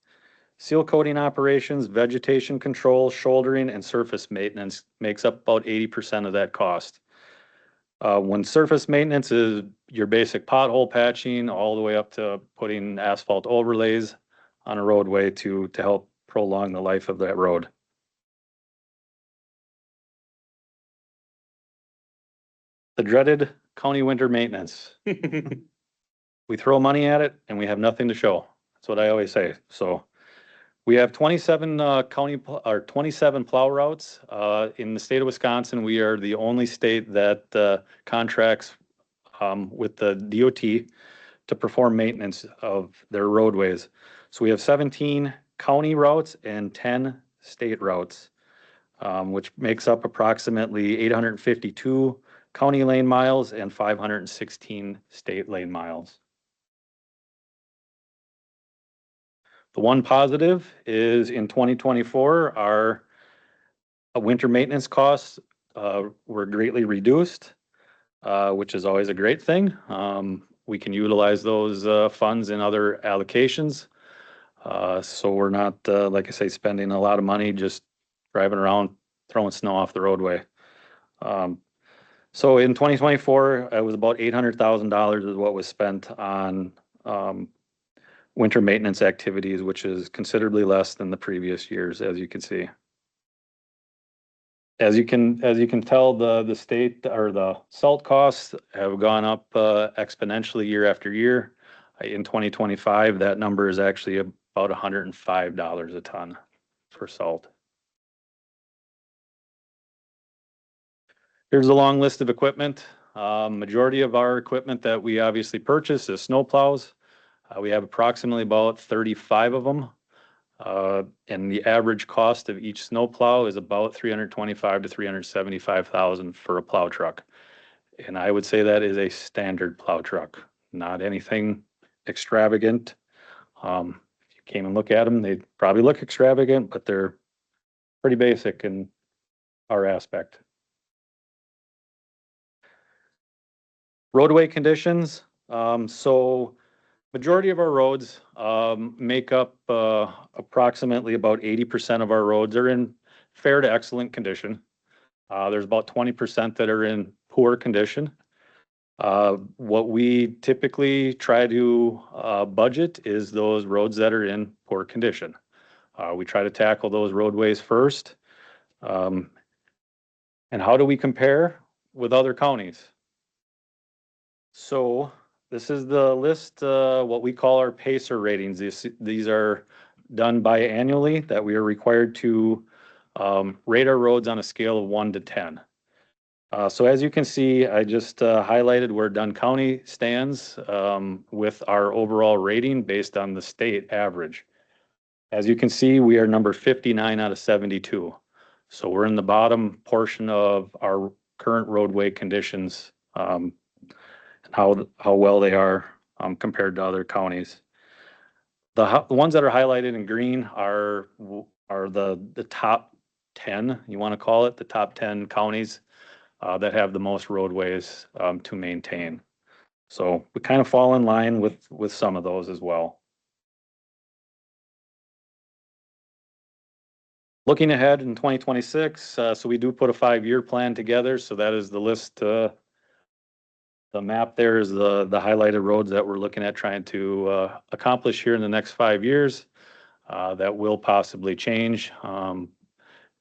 seal coating operations, vegetation control, shouldering, and surface maintenance makes up about 80% of that cost. When surface maintenance is your basic pothole patching all the way up to putting asphalt overlays on a roadway to help prolong the life of that road. The dreaded county winter maintenance. We throw money at it and we have nothing to show. That's what I always say. So we have 27 27 plow routes in the state of Wisconsin. We are the only state that contracts with the DOT to perform maintenance of their roadways. So we have 17 county routes and 10 state routes, which makes up approximately 852 county lane miles and 516 state lane miles. The one positive is in 2024, our winter maintenance costs were greatly reduced, which is always a great thing. We can utilize those funds in other allocations. So we're not, like I say, spending a lot of money just driving around, throwing snow off the roadway. So in 2024, it was about $800,000 is what was spent on winter maintenance activities, which is considerably less than the previous years, as you can see. As you can tell, the state or the salt costs have gone up exponentially year after year. In 2025, that number is actually about $105 a ton for salt. Here's a long list of equipment. Majority of our equipment that we obviously purchase is snow plows. We have approximately about 35 of them. And the average cost of each snow plow is about $325,000 to $375,000 for a plow truck. And I would say that is a standard plow truck, not anything extravagant. If you came and look at them, they'd probably look extravagant, but they're pretty basic in our aspect. Roadway conditions. So majority of our roads make up approximately about 80% of our roads are in fair to excellent condition. There's about 20% that are in poor condition. What we typically try to budget is those roads that are in poor condition. We try to tackle those roadways first. And how do we compare with other counties? So this is the list, what we call our PACER ratings. These are done biannually that we are required to rate our roads on a scale of 1 to 10. So as you can see, I just highlighted where Dunn County stands with our overall rating based on the state average. As you can see, we are number 59 out of 72. So we're in the bottom portion of our current roadway conditions, and how well they are compared to other counties. The ones that are highlighted in green are the top 10, you want to call it, the top 10 counties that have the most roadways to maintain. So we kind of fall in line with some of those as well. Looking ahead in 2026, so we do put a 5-year plan together. So that is the list. The map there is the highlighted roads that we're looking at trying to accomplish here in the next 5 years. That will possibly change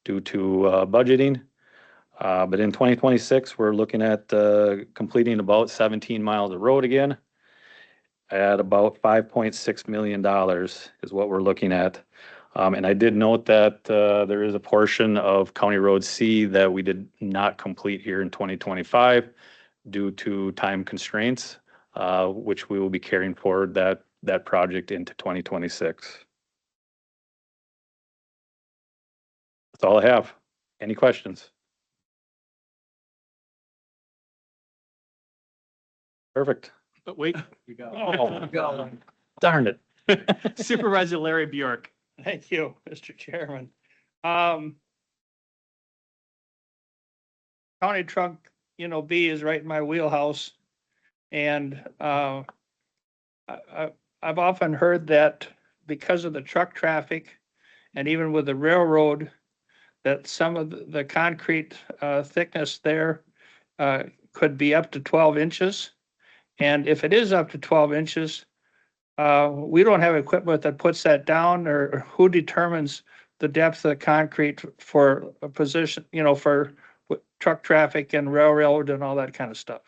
due to budgeting. But in 2026, we're looking at completing about 17 miles of road again at about $5.6 million is what we're looking at. And I did note that there is a portion of County Road C that we did not complete here in 2025 due to time constraints, which we will be carrying forward that project into 2026. That's all I have. Any questions? Perfect. But wait. Oh, darn it. Supervisor Larry Bjork. Thank you, Mr. Chairman. County truck, B is right in my wheelhouse. And I've often heard that because of the truck traffic and even with the railroad, that some of the concrete thickness there could be up to 12 inches. And if it is up to 12 inches, we don't have equipment that puts that down, or who determines the depth of the concrete for a position, for truck traffic and railroad and all that kind of stuff.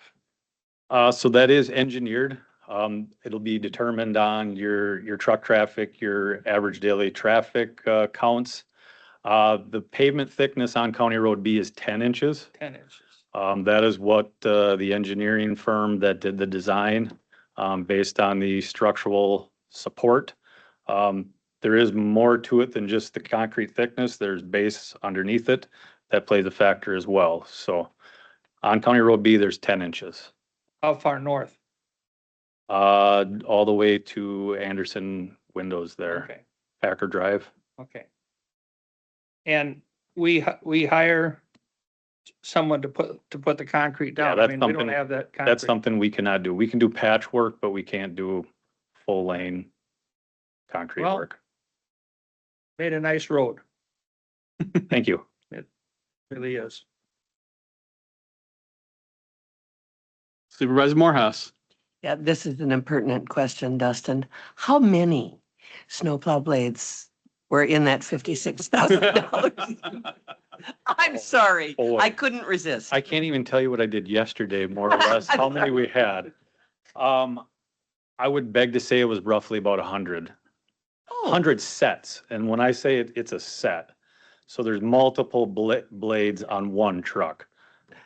So that is engineered. It'll be determined on your truck traffic, your average daily traffic counts. The pavement thickness on County Road B is 10 inches. 10 inches. That is what the engineering firm that did the design based on the structural support. There is more to it than just the concrete thickness. There's base underneath it that plays a factor as well. So on County Road B, there's 10 inches. How far north? All the way to Anderson Windows there. Okay. Packer Drive. Okay. And we hire someone to put the concrete down. that's we something- don't have that concrete. That's something we cannot do. We can do patchwork, but we can't do full lane concrete Well- work. Made a nice road, Thank you. really is. Supervisor Morehouse. Yeah, this is an impertinent question, Dustin. How many snowplow blades were in that $56,000? I'm sorry, Boy. I couldn't resist. I can't even tell you what I did yesterday, more or less, how many we had. I would beg to say it was roughly about 100. Oh. 100 sets. And when I say it's a set, so there's multiple blades on one truck.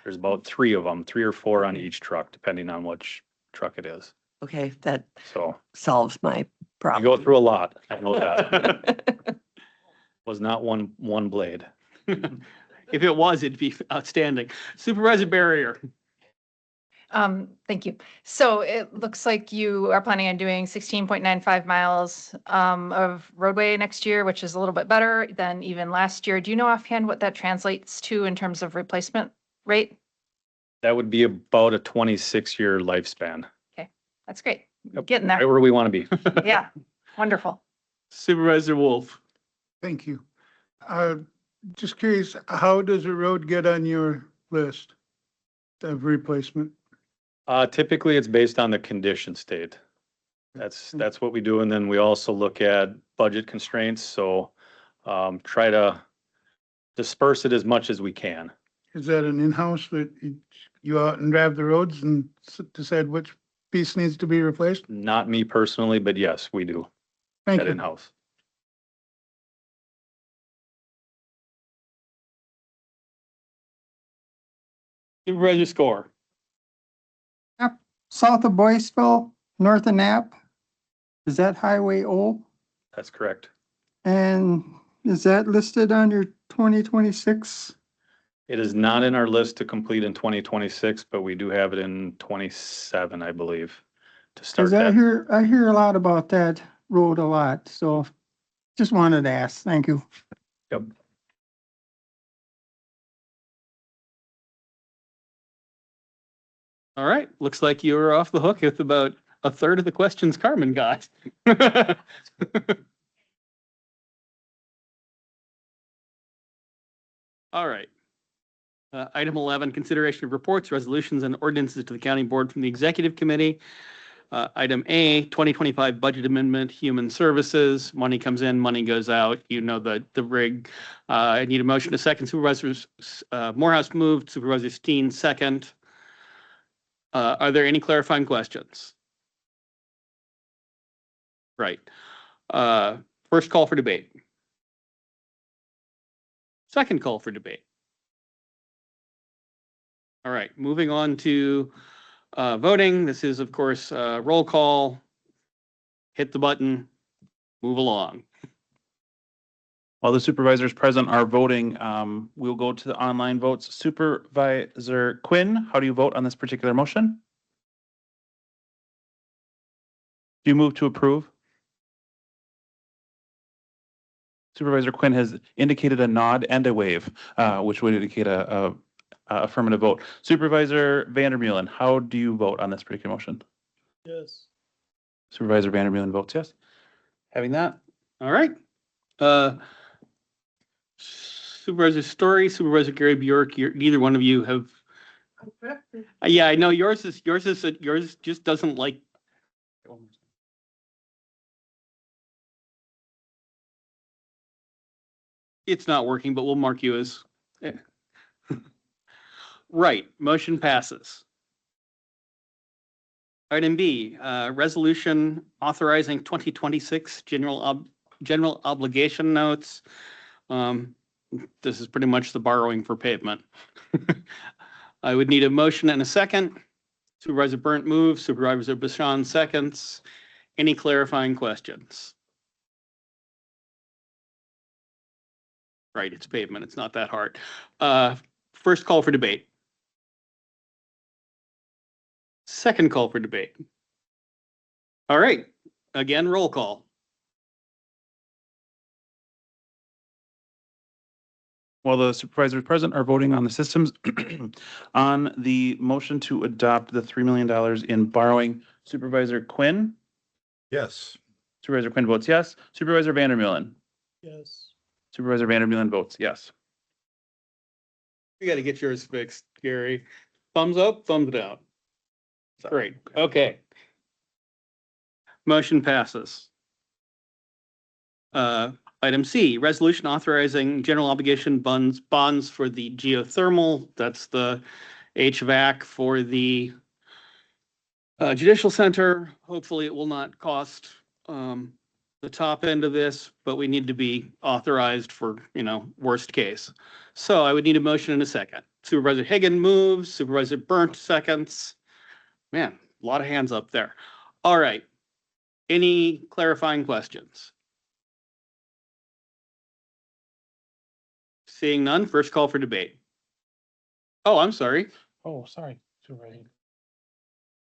There's about 3 of them, 3 or 4 on each truck, depending on which truck it is. Okay, that So solves my I problem. go through a lot. I know that. Was not one blade. If it was, it'd be outstanding. Supervisor Barrier. Thank you. So it looks like you are planning on doing 16.95 miles of roadway next year, which is a little bit better than even last year. Do you know offhand what that translates to in terms of replacement rate? That would be about a 26-year lifespan. Okay, that's great. Yep. Getting Right there. where we want to be. Yeah, wonderful. Supervisor Wolf. Thank you. Just curious, how does a road get on your list of replacement? Typically, it's based on the condition state. That's what we do. And then we also look at budget constraints. So try to disperse it as much as we can. Is that an in-house that you go out and drive the roads and decide which piece needs to be replaced? Not me personally, but yes, we do Thank that you. in-house. Supervisor Score. South of Boyceville, north of Knapp. Is that Highway O? That's correct. And is that listed on your 2026? It is not in our list to complete in 2026, but we do have it in 27, I believe, to start Because that. I hear a lot about that road a lot, so just wanted to ask. Thank you. Yep. All right, looks like you were off the hook with about a third of the questions Carmen got. All right. Item 11, consideration of reports, resolutions, and ordinances to the county board from the executive committee. Item A, 2025 budget amendment, human services. Money comes in, money goes out. You know the rig. I need a motion to second. Supervisors Morehouse moved, Supervisor Steen second. Are there any clarifying questions? Right. First call for debate. Second call for debate. All right, moving on to voting. This is, of course, roll call. Hit the button, move along. While the supervisors present are voting, we'll go to the online votes. Supervisor Quinn, how do you vote on this particular motion? Do you move to approve? Supervisor Quinn has indicated a nod and a wave, which would indicate a affirmative vote. Supervisor Vandermeulen, how do you vote on this particular motion? Yes. Supervisor Vandermeulen votes yes. Having that, all right. Supervisor Story, Supervisor Gary Bjork, neither one of you have. Yeah, I know yours just doesn't like. It's not working, but we'll mark you as. Right, motion passes. Item B, resolution authorizing 2026 general obligation notes. This is pretty much the borrowing for pavement. I would need a motion and a second. Supervisor Burnt moves, Supervisor Bashan seconds. Any clarifying questions? Right, it's pavement. It's not that hard. First call for debate. Second call for debate. All right, again, roll call. While the supervisors present are voting on the systems on the motion to adopt the $3 million in borrowing, Supervisor Quinn? Yes. Supervisor Quinn votes yes. Supervisor Vandermeulen? Yes. Supervisor Vandermeulen votes yes. We got to get yours fixed, Gary. Thumbs up, thumbs down. Great, okay. Motion passes. Item C, resolution authorizing general obligation bonds for the geothermal. That's the HVAC for the judicial center. Hopefully it will not cost the top end of this, but we need to be authorized for, worst case. So I would need a motion in a second. Supervisor Higgin moves, Supervisor Burnt seconds. Man, a lot of hands up there. All right. Any clarifying questions? Seeing none, first call for debate. Oh, I'm sorry. Oh, sorry. Supervisor.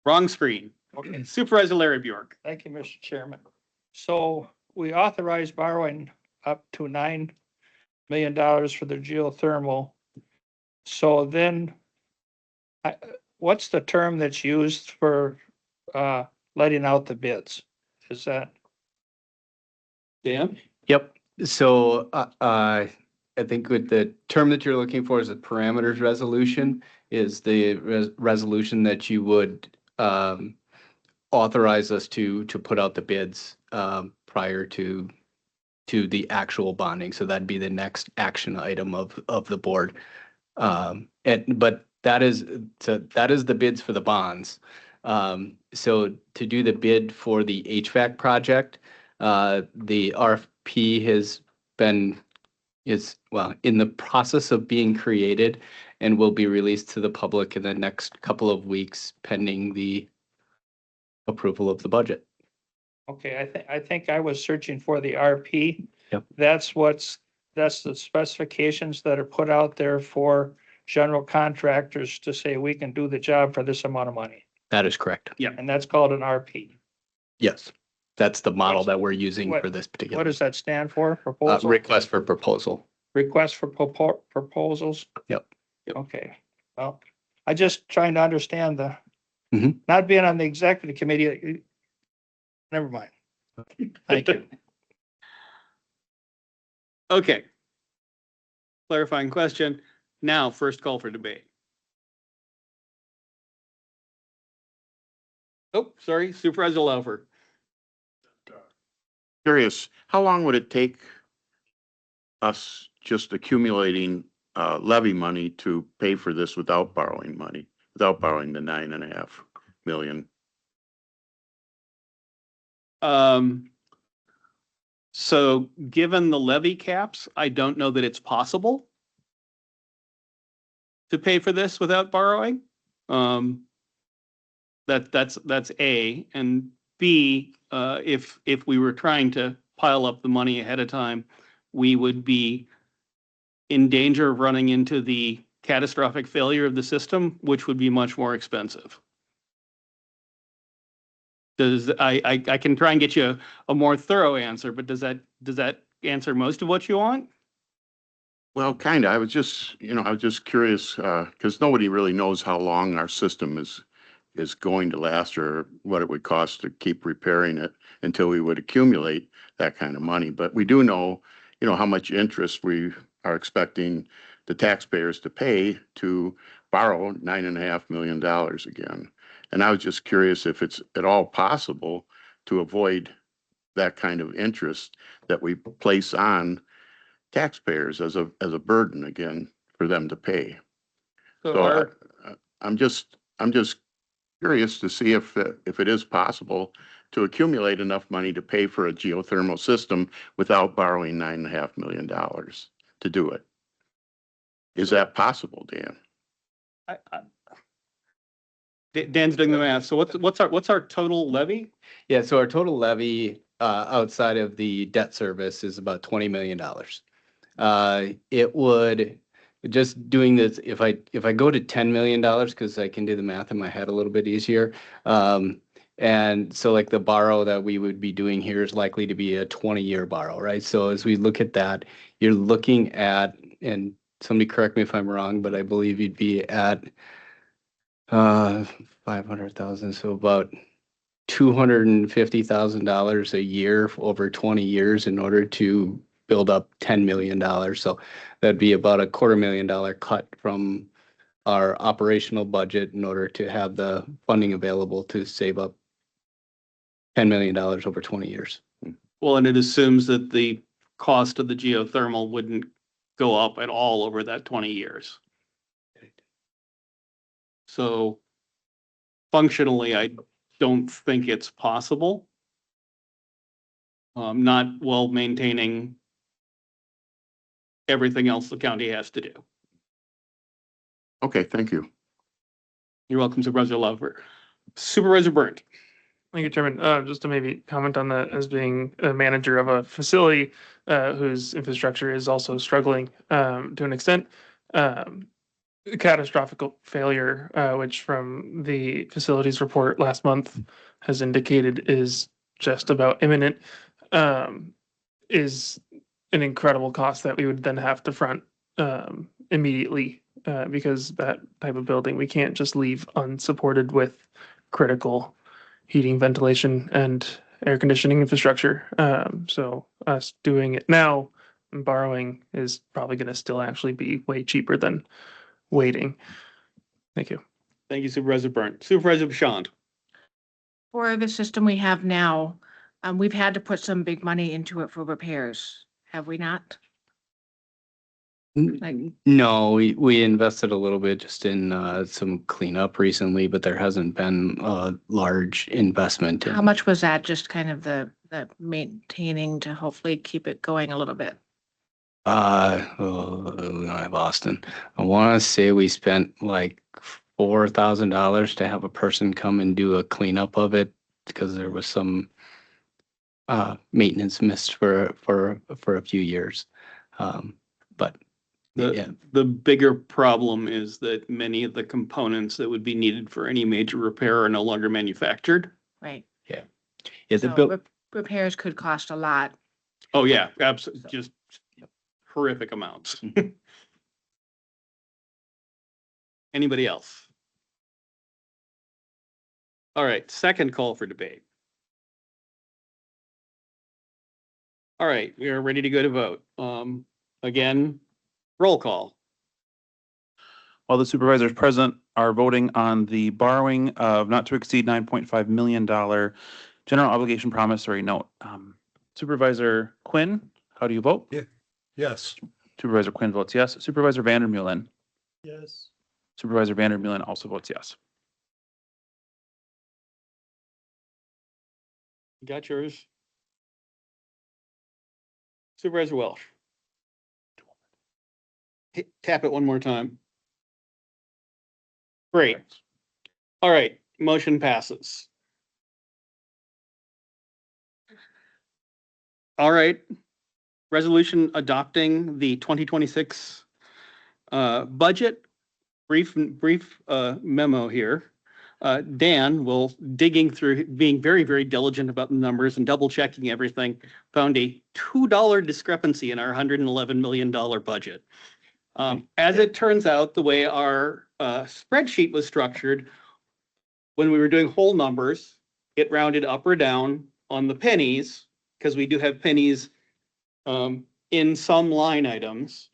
Wrong screen. Okay. Supervisor Larry Bjork. Thank you, Mr. Chairman. So we authorized borrowing up to $9 million for the geothermal. So then what's the term that's used for letting out the bids? Is that? Dan? Yep. So I think with the term that you're looking for is a parameters resolution, is the resolution that you would authorize us to put out the bids prior to the actual bonding. So that'd be the next action item of the board. But that is the bids for the bonds. So to do the bid for the HVAC project, the RFP is in the process of being created and will be released to the public in the next couple of weeks pending the approval of the budget. Okay, I think I was searching for the RP. Yep. That's the specifications that are put out there for general contractors to say we can do the job for this amount of money. That is correct. Yeah. And that's called an RP. Yes, that's the model that we're using What- for this particular. What does that stand for? Proposal? Request for proposal. Request for proposals? Yep. Okay, well, I just trying to understand Mhm. not being on the executive committee. Never mind. Thank you. Okay. Clarifying question. Now, first call for debate. Oh, sorry, Supervisor Laufer. Curious, how long would it take us just accumulating levy money to pay for this without borrowing money, without borrowing the 9.5 million? So given the levy caps, I don't know that it's possible to pay for this without borrowing. That's A. And B, if we were trying to pile up the money ahead of time, we would be in danger of running into the catastrophic failure of the system, which would be much more expensive. I can try and get you a more thorough answer, but does that answer most of what you want? Well, kind of. I was just curious, because nobody really knows how long our system is going to last or what it would cost to keep repairing it until we would accumulate that kind of money. But we do know, how much interest we are expecting the taxpayers to pay to borrow $9.5 million again. And I was just curious if it's at all possible to avoid that kind of interest that we place on taxpayers as a burden again for them to pay. So I'm just curious to see if it is possible to accumulate enough money to pay for a geothermal system without borrowing $9.5 million to do it. Is that possible, Dan? Dan's doing the math. So what's our total levy? Yeah, so our total levy outside of the debt service is about $20 million. It would, just doing this, if I go to $10 million, because I can do the math in my head a little bit easier. And so like the borrow that we would be doing here is likely to be a 20-year borrow, right? So as we look at that, you're looking at, and somebody correct me if I'm wrong, but I believe you'd be at 500,000, so about $250,000 a year over 20 years in order to build up $10 million. So that'd be about a $250,000 cut from our operational budget in order to have the funding available to save up $10 million over 20 years. Well, and it assumes that the cost of the geothermal wouldn't go up at all over that 20 years. So functionally, I don't think it's possible. Not while maintaining everything else the county has to do. Okay, thank you. You're welcome, Supervisor Laufer. Supervisor Burnt. Thank you, Chairman. Just to maybe comment on that as being a manager of a facility whose infrastructure is also struggling to an extent. Catastrophic failure, which from the facilities report last month has indicated is just about imminent, is an incredible cost that we would then have to front immediately because that type of building we can't just leave unsupported with critical heating, ventilation, and air conditioning infrastructure. So us doing it now And borrowing is probably going to still actually be way cheaper than waiting. Thank you. Thank you, Supervisor Burnt. Supervisor Bashand. For the system we have now, we've had to put some big money into it for repairs, have we not? Like, No, we invested a little bit just in some cleanup recently, but there hasn't been a large investment. how much was that, just kind of the maintaining to hopefully keep it going a little bit? I lost it. I want to say we spent like $4,000 to have a person come and do a cleanup of it because there was some maintenance missed for a few years. But yeah. The bigger problem is that many of the components that would be needed for any major repair are no longer manufactured. Right. Yeah. Yeah. The So bill. repairs could cost a lot. Oh, yeah, absolutely. Just horrific amounts. Anybody else? All right, second call for debate. All right, we are ready to go to vote. Again, roll call. While the supervisors present are voting on the borrowing of not to exceed $9.5 million general obligation promissory note. Supervisor Quinn, how do you vote? Yeah. Yes. Supervisor Quinn votes yes. Supervisor Vandermeulen. Yes. Supervisor Vandermeulen also votes yes. You got yours? Supervisor Welsh. Tap it one more time. Great. All right, motion passes. All right, resolution adopting the 2026 budget. Brief memo here. Dan will digging through, being very, very diligent about the numbers and double checking everything, found a $2 discrepancy in our $111 million budget. As it turns out, the way our spreadsheet was structured, when we were doing whole numbers, it rounded up or down on the pennies, because we do have pennies in some line items.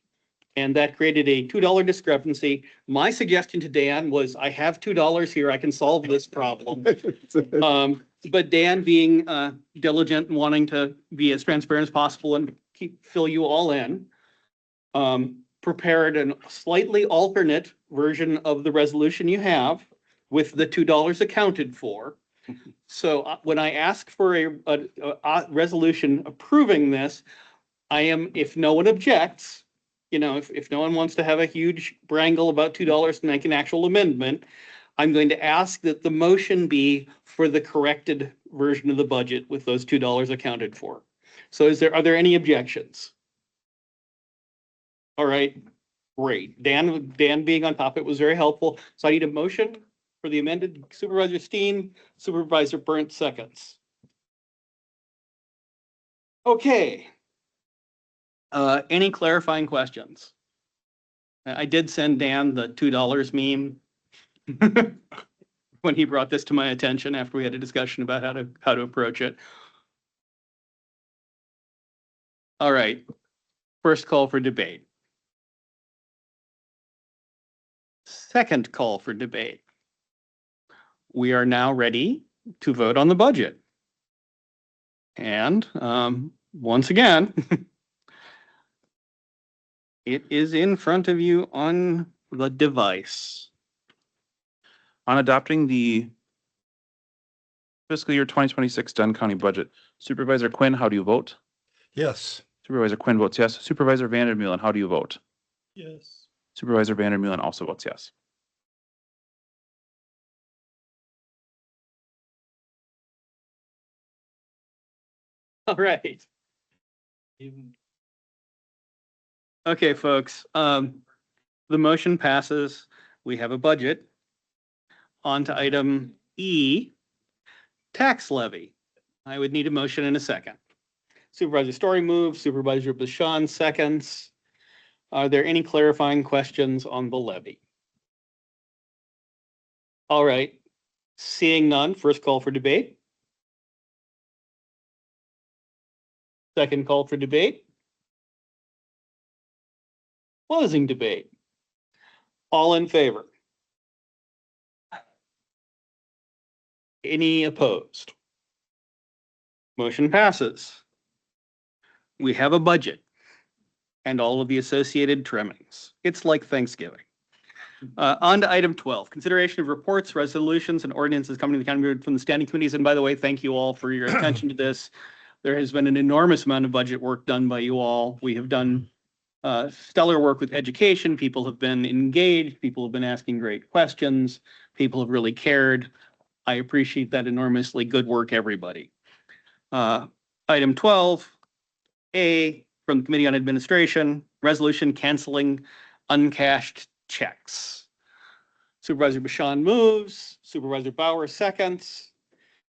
And that created a $2 discrepancy. My suggestion to Dan was, I have $2 here, I can solve this problem. But Dan, being diligent and wanting to be as transparent as possible and fill you all in, prepared a slightly alternate version of the resolution you have with the $2 accounted for. So when I ask for a resolution approving this, I am, if no one objects, you know, if no one wants to have a huge wrangle about $2 to make an actual amendment, I'm going to ask that the motion be for the corrected version of the budget with those $2 accounted for. So are there any objections? All right, great. Dan being on top, it was very helpful. So I need a motion for the amended. Supervisor Steen, Supervisor Burnt seconds. Okay. Any clarifying questions? I did send Dan the $2 meme when he brought this to my attention after we had a discussion about how to approach it. All right, first call for debate. Second call for debate. We are now ready to vote on the budget. And once again, it is in front of you on the device. On adopting the fiscal year 2026 Dunn County budget, Supervisor Quinn, how do you vote? Yes. Supervisor Quinn votes yes. Supervisor Vandermeulen, how do you vote? Yes. Supervisor Vandermeulen also votes yes. All right. Okay, folks, the motion passes. We have a budget. On to item E, tax levy. I would need a motion in a second. Supervisor Story moves, Supervisor Bashand seconds. Are there any clarifying questions on the levy? All right, seeing none, first call for debate. Second call for debate. Closing debate. All in favor? Any opposed? Motion passes. We have a budget and all of the associated trimmings. It's like Thanksgiving. On to item 12, consideration of reports, resolutions, and ordinances coming to the county board from the standing committees. And by the way, thank you all for your attention to this. There has been an enormous amount of budget work done by you all. We have done stellar work with education. People have been engaged. People have been asking great questions. People have really cared. I appreciate that enormously. Good work, everybody. Item 12A from the Committee on Administration, resolution canceling uncashed checks. Supervisor Bashan moves. Supervisor Bauer seconds.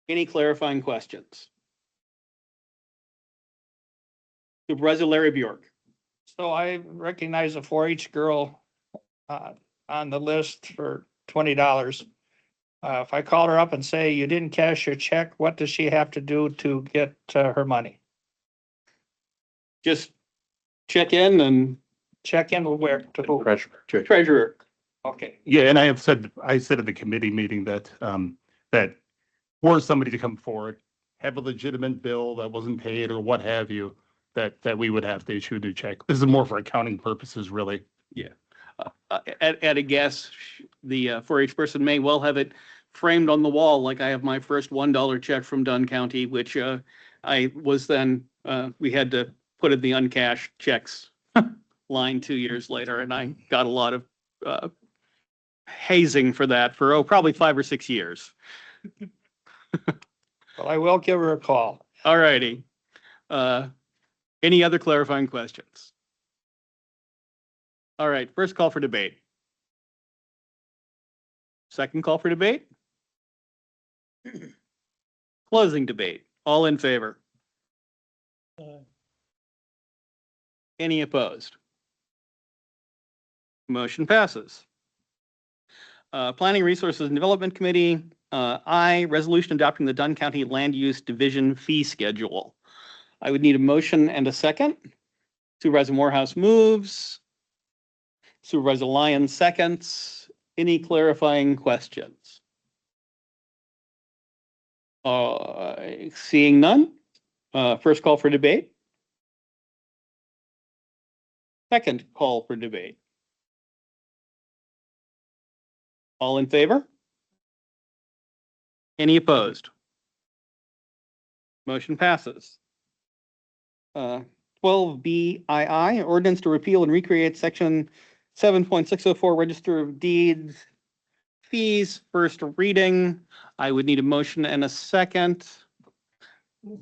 Any clarifying questions? Supervisor Larry Bjork. So I recognize a 4-H girl on the list for $20. If I call her up and say, you didn't cash your check, what does she have to do to get her money? Just check in and. Check in with where? To who? Treasurer. Okay. Yeah, and I said at the committee meeting that, that for somebody to come forward, have a legitimate bill that wasn't paid or what have you, that we would have to issue a new check. This is more for accounting purposes, really. Yeah. At a guess, the 4-H person may well have it framed on the wall like I have my first $1 check from Dunn County, which I was then, we had to put in the uncashed checks line 2 years later, and I got a lot of hazing for that for, probably 5 or 6 years. Well, I will give her a call. All righty. Any other clarifying questions? All right, first call for debate. Second call for debate. Closing debate. All in favor? Any opposed? Motion passes. Planning Resources and Development Committee, I, resolution adopting the Dunn County Land Use Division fee schedule. I would need a motion and a second. Supervisor Morehouse moves. Supervisor Lyon seconds. Any clarifying questions? Seeing none. First call for debate. Second call for debate. All in favor? Any opposed? Motion passes. 12BII, ordinance to repeal and recreate section 7.604 Register of Deeds fees, first reading. I would need a motion and a second. We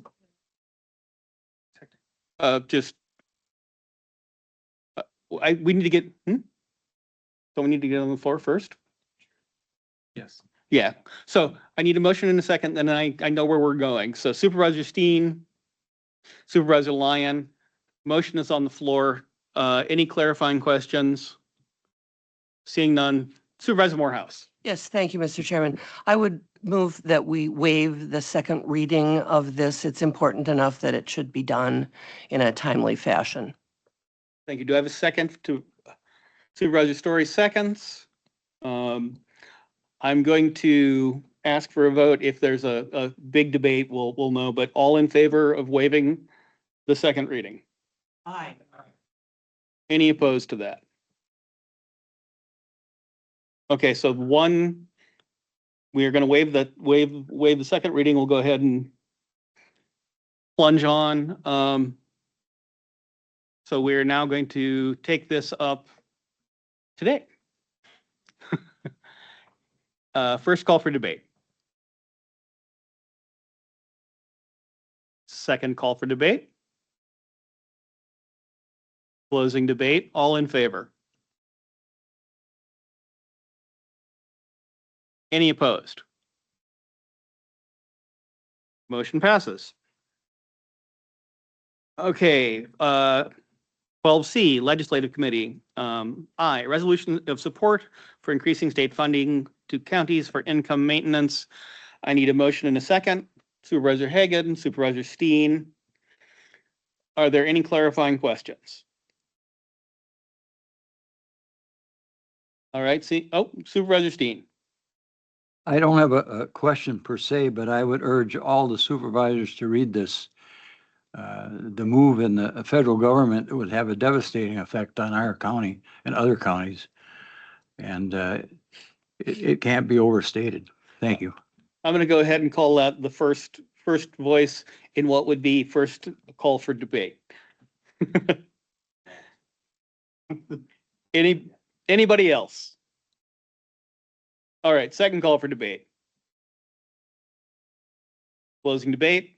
need to get, So we need to get on the floor first? Yes. Yeah, so I need a motion in a second, and I know where we're going. So Supervisor Steen, Supervisor Lyon, motion is on the floor. Any clarifying questions? Seeing none. Supervisor Morehouse. Yes, thank you, Mr. Chairman. I would move that we waive the second reading of this. It's important enough that it should be done in a timely fashion. Thank you. Do I have a second to Supervisor Story seconds? I'm going to ask for a vote. If there's a big debate, we'll know, but all in favor of waiving the second reading? Aye. Any opposed to that? Okay, so we are going to waive the second reading. We'll go ahead and plunge on. So we're now going to take this up today. First call for debate. Second call for debate. Closing debate. All in favor? Any opposed? Motion passes. Okay, 12C, Legislative Committee. I, resolution of support for increasing state funding to counties for income maintenance. I need a motion and a second. Supervisor Hagan, Supervisor Steen. Are there any clarifying questions? All right, see, oh, Supervisor Steen. I don't have a question per se, but I would urge all the supervisors to read this. The move in the federal government would have a devastating effect on our county and other counties. And it can't be overstated. Thank you. I'm going to go ahead and call that the first voice in what would be first call for debate. Anybody else? All right, second call for debate. Closing debate.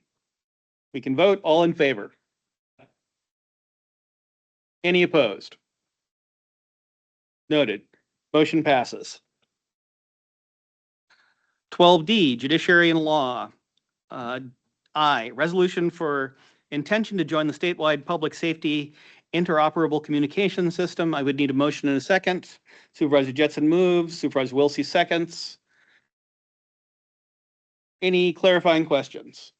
We can vote. All in favor? Any opposed? Noted. Motion passes. 12D, Judiciary and Law. I, resolution for intention to join the statewide public safety interoperable communication system. I would need a motion in a second. Supervisor Jetson moves, Supervisor Wilsey seconds. Any clarifying questions?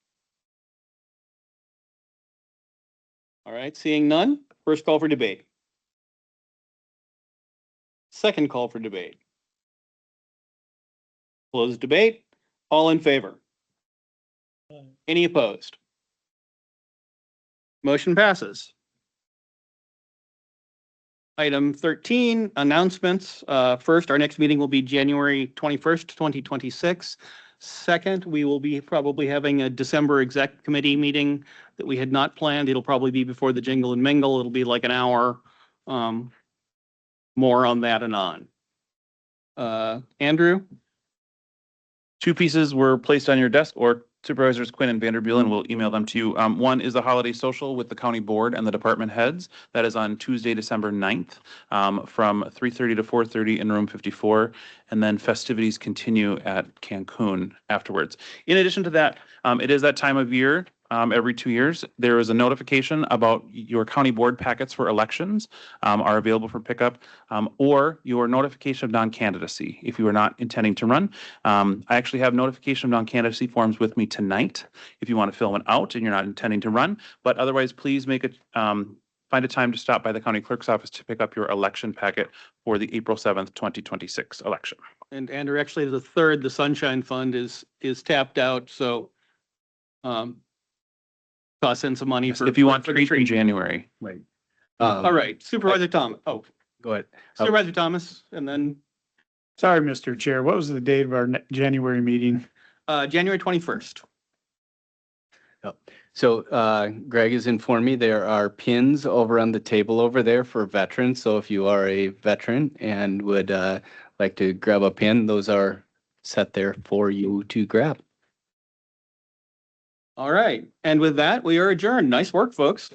All right, seeing none, first call for debate. Second call for debate. Closed debate. All in favor? Any opposed? Motion passes. Item 13, announcements. First, our next meeting will be January 21st, 2026. Second, we will be probably having a December exec committee meeting that we had not planned. It'll probably be before the jingle and mingle. It'll be like an hour. More on that and on. Andrew? Two pieces were placed on your desk, or Supervisors Quinn and Vanderbulen will email them to you. One is the holiday social with the county board and the department heads. That is on Tuesday, December 9th, from 3:30 to 4:30 in room 54. And then festivities continue at Cancun afterwards. In addition to that, it is that time of year. Every 2 years, there is a notification about your county board packets for elections are available for pickup, or your notification of non-candidacy if you are not intending to run. I actually have notification of non-candidacy forms with me tonight if you want to fill one out and you're not intending to run. But otherwise, please make it find a time to stop by the county clerk's office to pick up your election packet for the April 7th, 2026 election. And Andrew, actually, the third, the Sunshine Fund is tapped out, so toss in some money for. If you want for to reach in January. Right. All right, Supervisor Thomas. Oh, Go ahead. Supervisor Thomas, and then Sorry, Mr. Chair. What was the date of our January meeting? January 21st. So Greg has informed me there are pins over on the table over there for veterans. So if you are a veteran and would like to grab a pin, those are set there for you to grab. All right, and with that, we are adjourned. Nice work, folks.